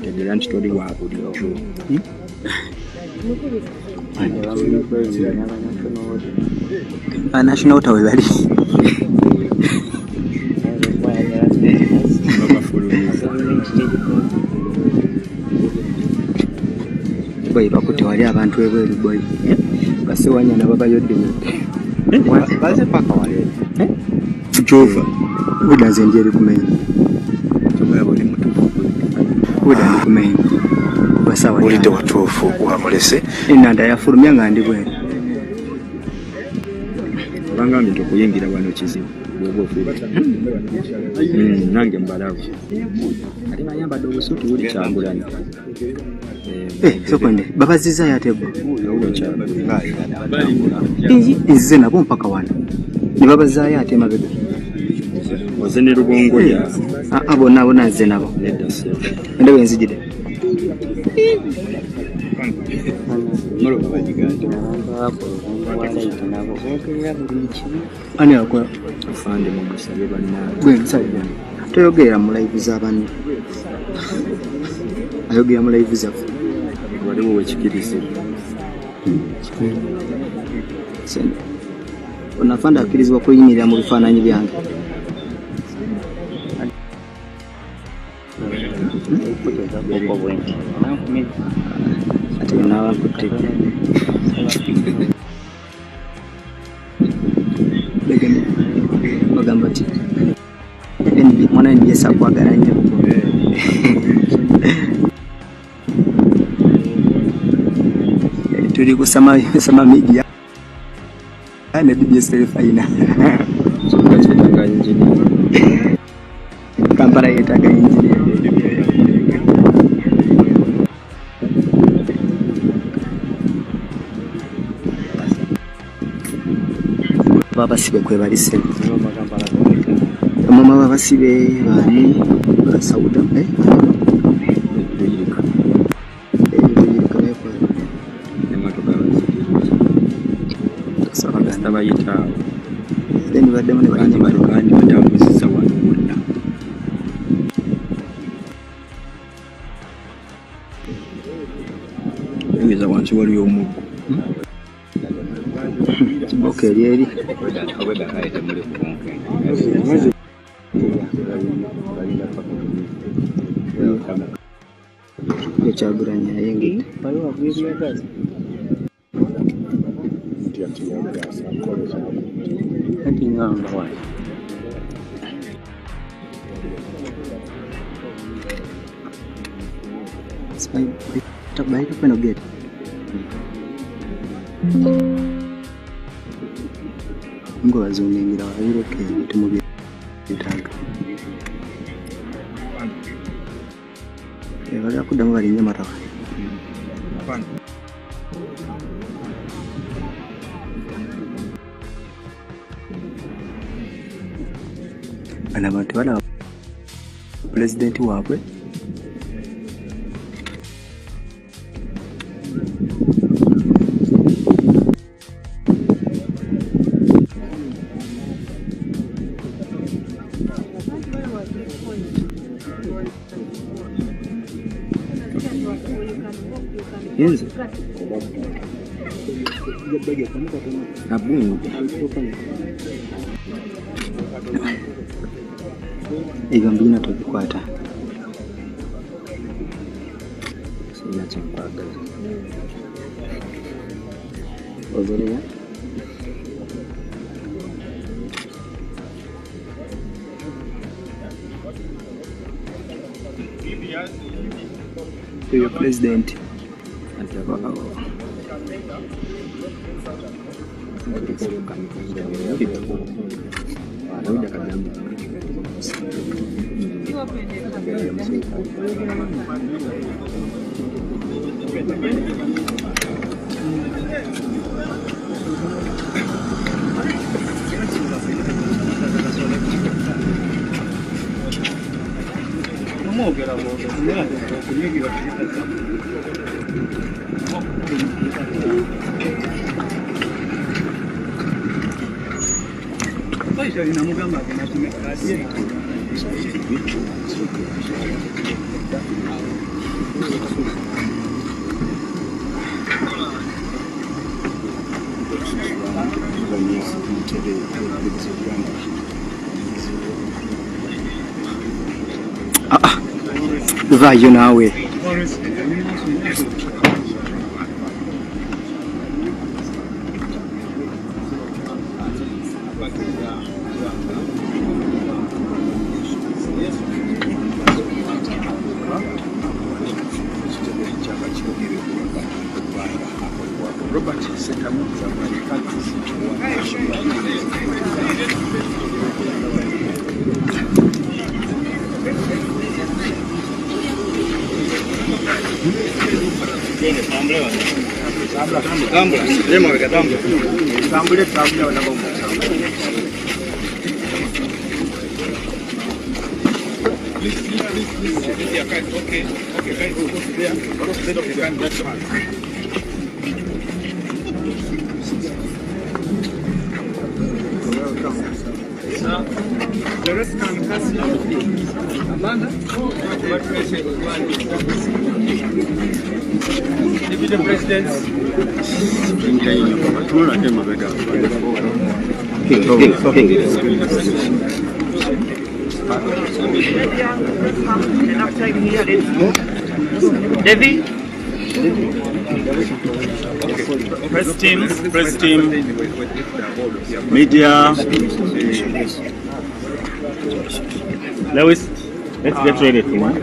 tegera nti toli wa bulijjo national tower bali boy bakutte wali abantu ebweru boy basewanyana babayodde baze paka wale jova udanze ndiye kumenya tumwe buli mutufu udandi kumenya basawa ulite watufu kuhamulese inanda yafurumya nga ndi bwe banga minto kuyingira wano kizibu nange mbalavu ali mayambadde obusuuti buli kyagulani sokonde babaziza yatebo nzize nabo mpaka wano ne babazayo ate mabega oze ne lubongo lya abona nze nabo ndebe nzijide ani akwa afande mu musabe banna bwe nsabye toyogera mu live z'abantu ayogera mu live zaffe waliwo wekikirize onafanda akirizibwa kuyimirira mu bifaananyi byange ate nawakutte bagamba ti mwana ndiye kwagala nnyo. Tuli kusama media ne BBS telefina. Kampala yetaga engineer. Baba sibe kwebalise. Mama baba sibe bani basauda Tabayita then badde mune bandi batambuziza wano wonna. Engeza wansi waliyo omuggo. Kiboka eri ekyagulanya yengedde. Kati ngamba wano. Tabaika kwenda gate. Ngo wazunengira wabiroke tumubye ntanga. Bali akuddamu bali Nyamata. Ana abantu bana president waabwe yenze abungu ebyo mbina tubikwata sina kyakwagaza ozoleya your president vayo nawe Devi, Press team, media. Lewis, let's get ready for one.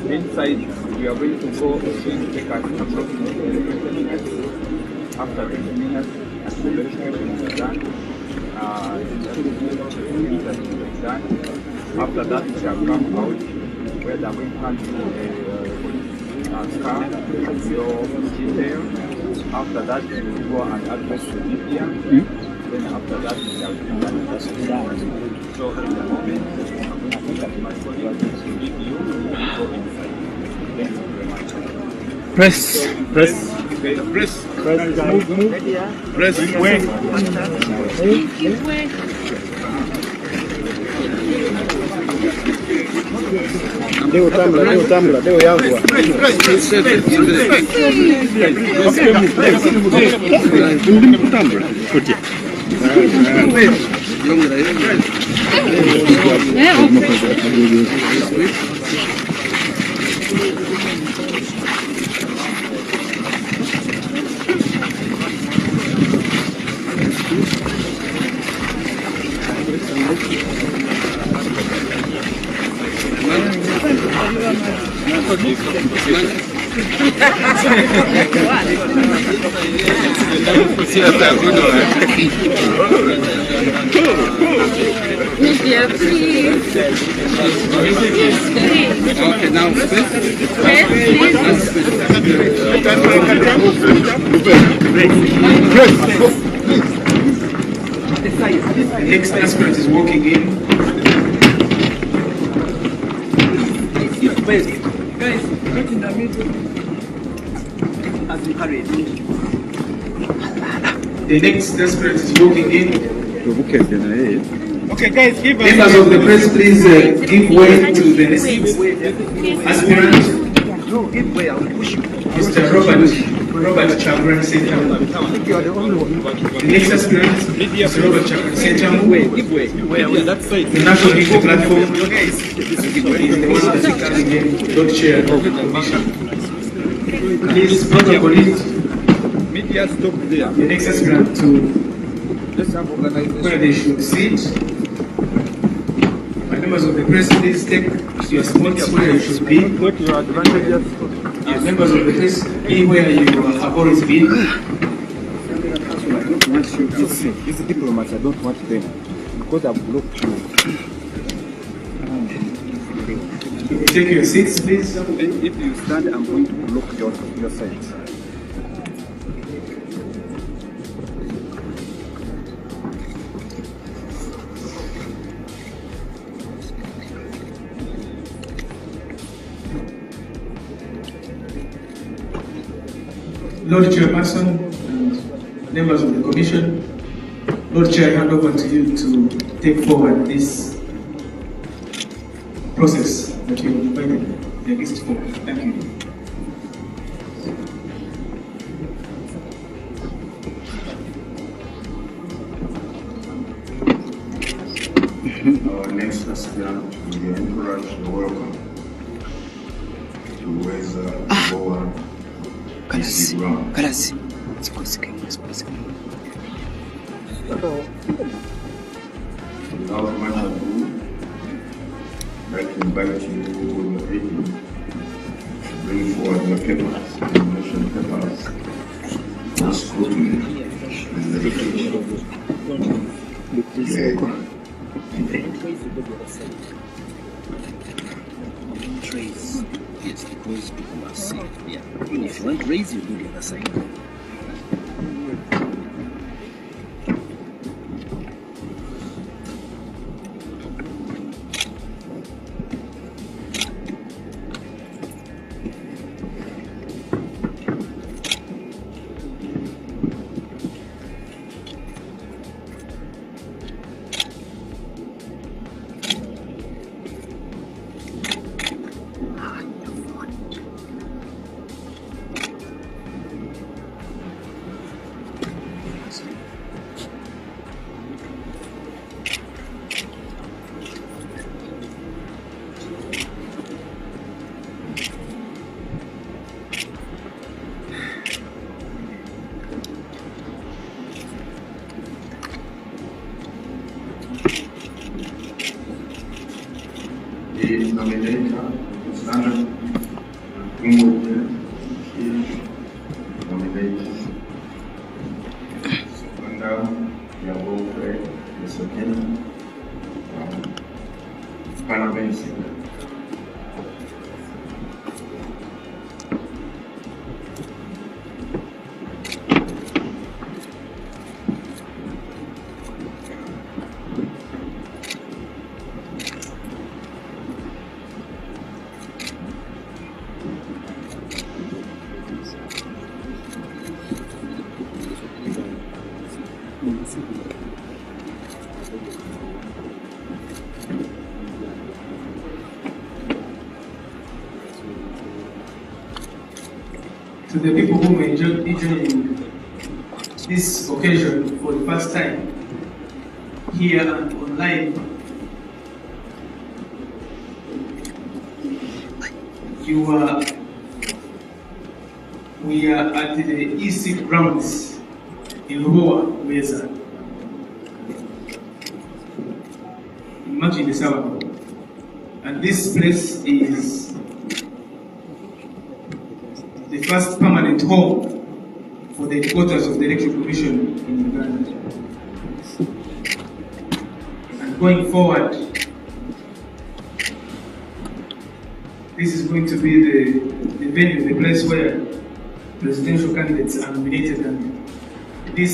Inside, we are going to go and take us approximately 20 minutes. After 20 minutes, acceleration is done. Done. After that, we shall come out where they are going to hand you a car with your detail. After that, you will go and address the media. Then after that, we shall be done. So at the moment, I think that my colleague will give you go inside. Thank you very much. Press. Press. Where? Deu tambla, deu yangu. Media, please. Okay, now the next aspirant is walking in. Guys, get in the middle. As we carry it. The next aspirant is walking in. Okay, guys, give us. Members of the press, please give way to the next aspirant. No, give way. I'll push you. Mr. Robert Chagran Sentamu. The next aspirant, Mr. Robert Chagran Sentamu. Give way. The National Media Platform is the one that is coming in, Lord Chair of the Commission. Please, protocol it. Media stop there. The next aspirant to where they should sit. Members of the press, please take your spots where you should be. Members of the press, be where you have always been. These diplomats, I don't want them because I've blocked you. Take your seats, please. If you stand, I'm going to block your side. Lord Chairperson and members of the Commission, Lord Chair, I hand over to you to take forward this process that you have invited the guests for. Thank you. Our next aspirant, we encourage and welcome to Weza Boa. Kalasi. Without much ado, I'd like to invite you to bring forward your papers, nomination papers, for scrutiny and verification. Trace. Yes, because people are sick. Yeah. Even if you want to raise, you do the other side. the nominator, stand up, remove the nominator. And now, we are both Mr. Ken, Parliament. To the people who may be joining this occasion for the first time here and online, we are at the EC grounds in Hoa, Weza. Imagine the sound. And this place is the first permanent home for the headquarters of the Electoral Commission in Uganda. And going forward, this is going to be the venue, the place where presidential candidates are nominated, and the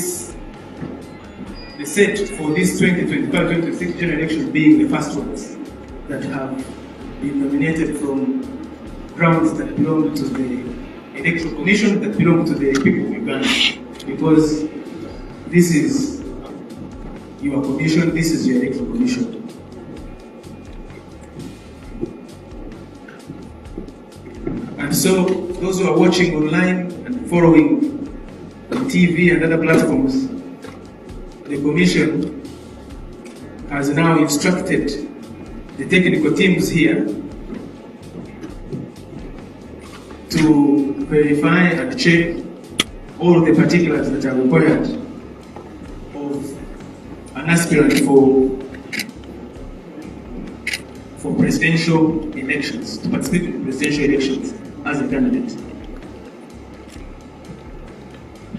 set for this 2025-2026 general election being the first ones that have been nominated from grounds that belong to the Electoral Commission, that belong to the people of Uganda, because this is your commission, this is your Electoral Commission. And so, those who are watching online and following on TV and other platforms, the Commission has now instructed the technical teams here to verify and check all the particulars that are required of an aspirant for presidential elections, to participate in presidential elections as a candidate.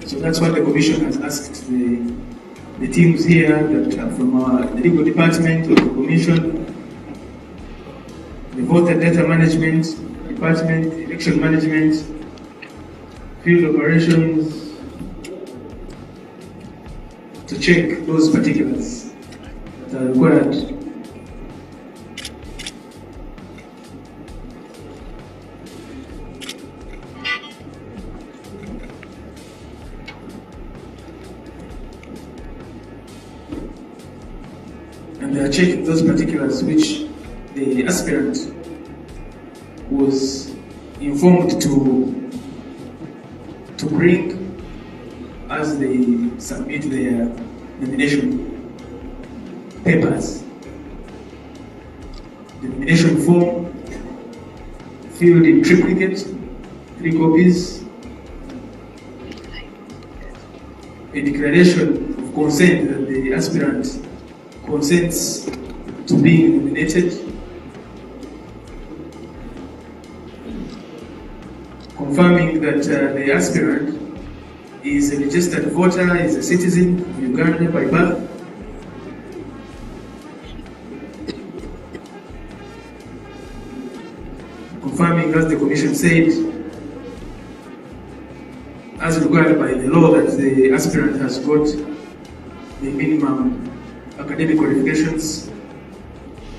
So that's what the Commission has asked the teams here that are from the legal department of the Commission, the voter data management department, election management, field operations, to check those particulars that are required. And they are checking those particulars which the aspirant was informed to bring as they submit their nomination papers. The nomination form filled in triplicate, 3 copies, a declaration of consent that the aspirant consents to being nominated, confirming that the aspirant is a registered voter, is a citizen of Uganda by birth, confirming, as the Commission said, as required by the law, that the aspirant has got the minimum academic qualifications,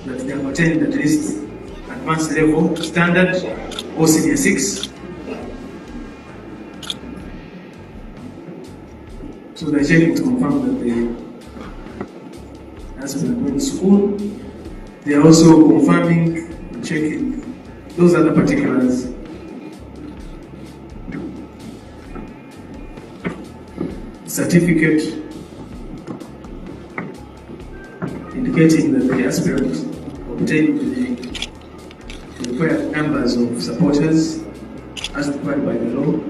that they have attained at least advanced level standard or senior 6. So they're checking to confirm that the aspirant went to school. They are also confirming and checking those other particulars. Certificate indicating that the aspirant obtained the required numbers of supporters as required by the law.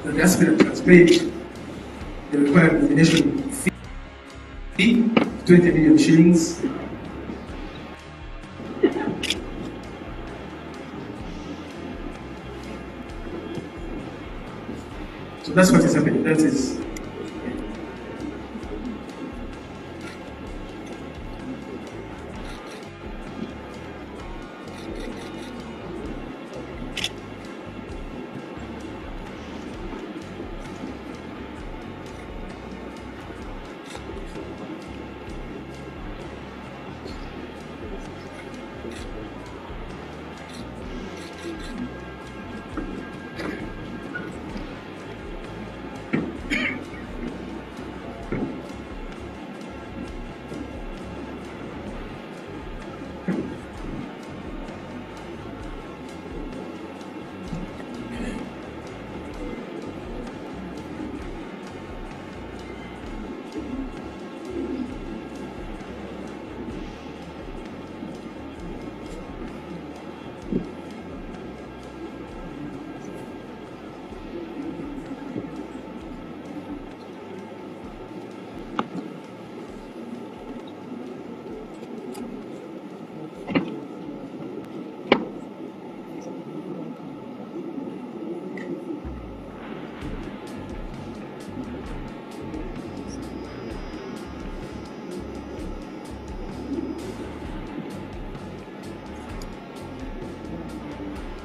that the aspirant has paid the required nomination fee, 20 million shillings. So that's what is happening. That is.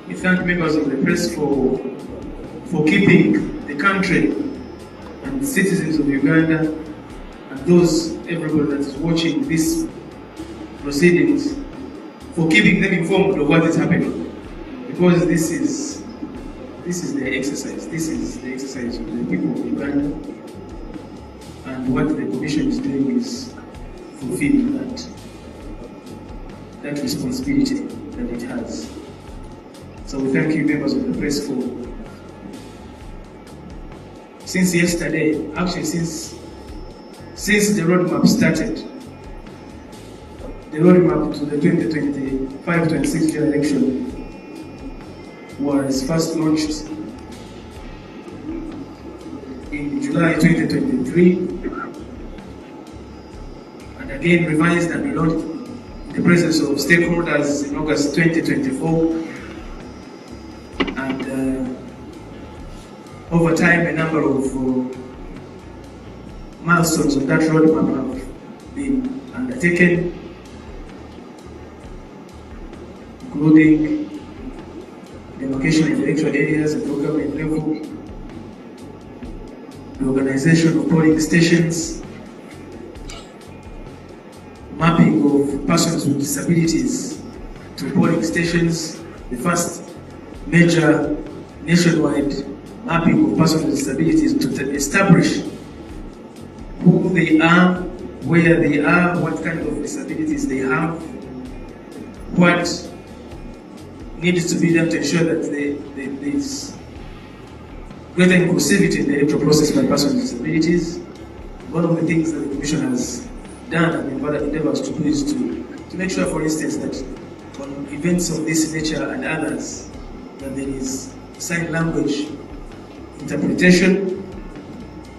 We thank members of the press for keeping the country and the citizens of Uganda and everybody that is watching these proceedings, for keeping them informed of what is happening. Because this is the exercise. This is the exercise of the people of Uganda, and what the Commission is doing is fulfilling that responsibility that it has. So we thank you, members of the press, for since yesterday, actually since the roadmap started, the roadmap to the 2025-26 general election was first launched in July 2023, and again revised and relaunched in the presence of stakeholders in August 2024. Over time, a number of milestones on that roadmap have been undertaken, including demarcation of electoral areas at local government level, the organization of polling stations, mapping of persons with disabilities to polling stations, the first major nationwide mapping of persons with disabilities to establish who they are, where they are, what kind of disabilities they have, what needs to be done to ensure that there is greater inclusivity in the electoral process by persons with disabilities. One of the things that the Commission has done and endeavors to do is to make sure, for instance, that on events of this nature and others, that there is sign language interpretation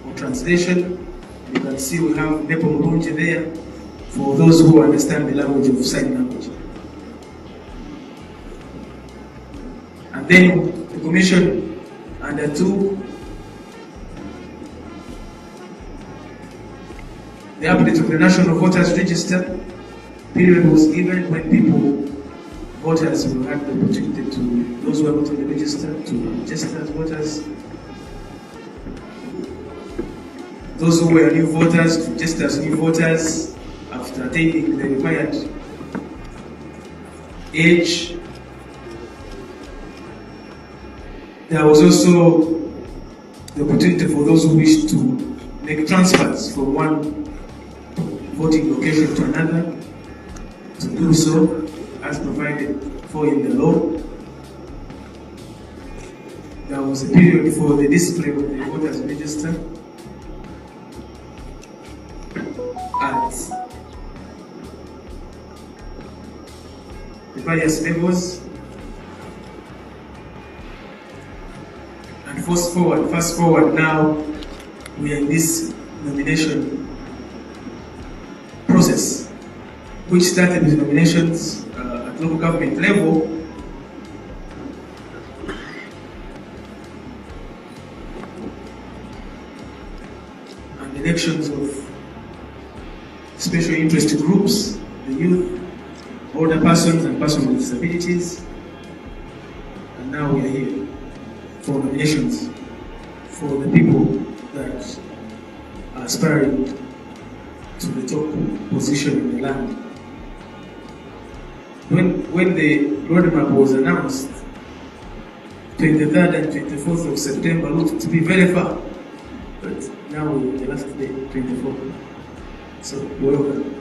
or translation. You can see we have Nepo Murunji there for those who understand the language of sign language. And then the Commission undertook the update of the National Voters Register. Period was given when voters will have the opportunity to, those who are not on the register, to register as voters. Those who were new voters to register as new voters after attaining the required age. There was also the opportunity for those who wish to make transfers from one voting location to another to do so as provided for in the law. There was a period for the display of the voters register at the various levels. And fast forward now, we are in this nomination process, which started with nominations at local government level. And elections of special interest groups, the youth, older persons and persons with disabilities. And now we are here for nominations for the people that are aspiring to the top position in the land. When the roadmap was announced, 23rd and 24th of September looked to be very far, but now we're the last day, 24th. So welcome.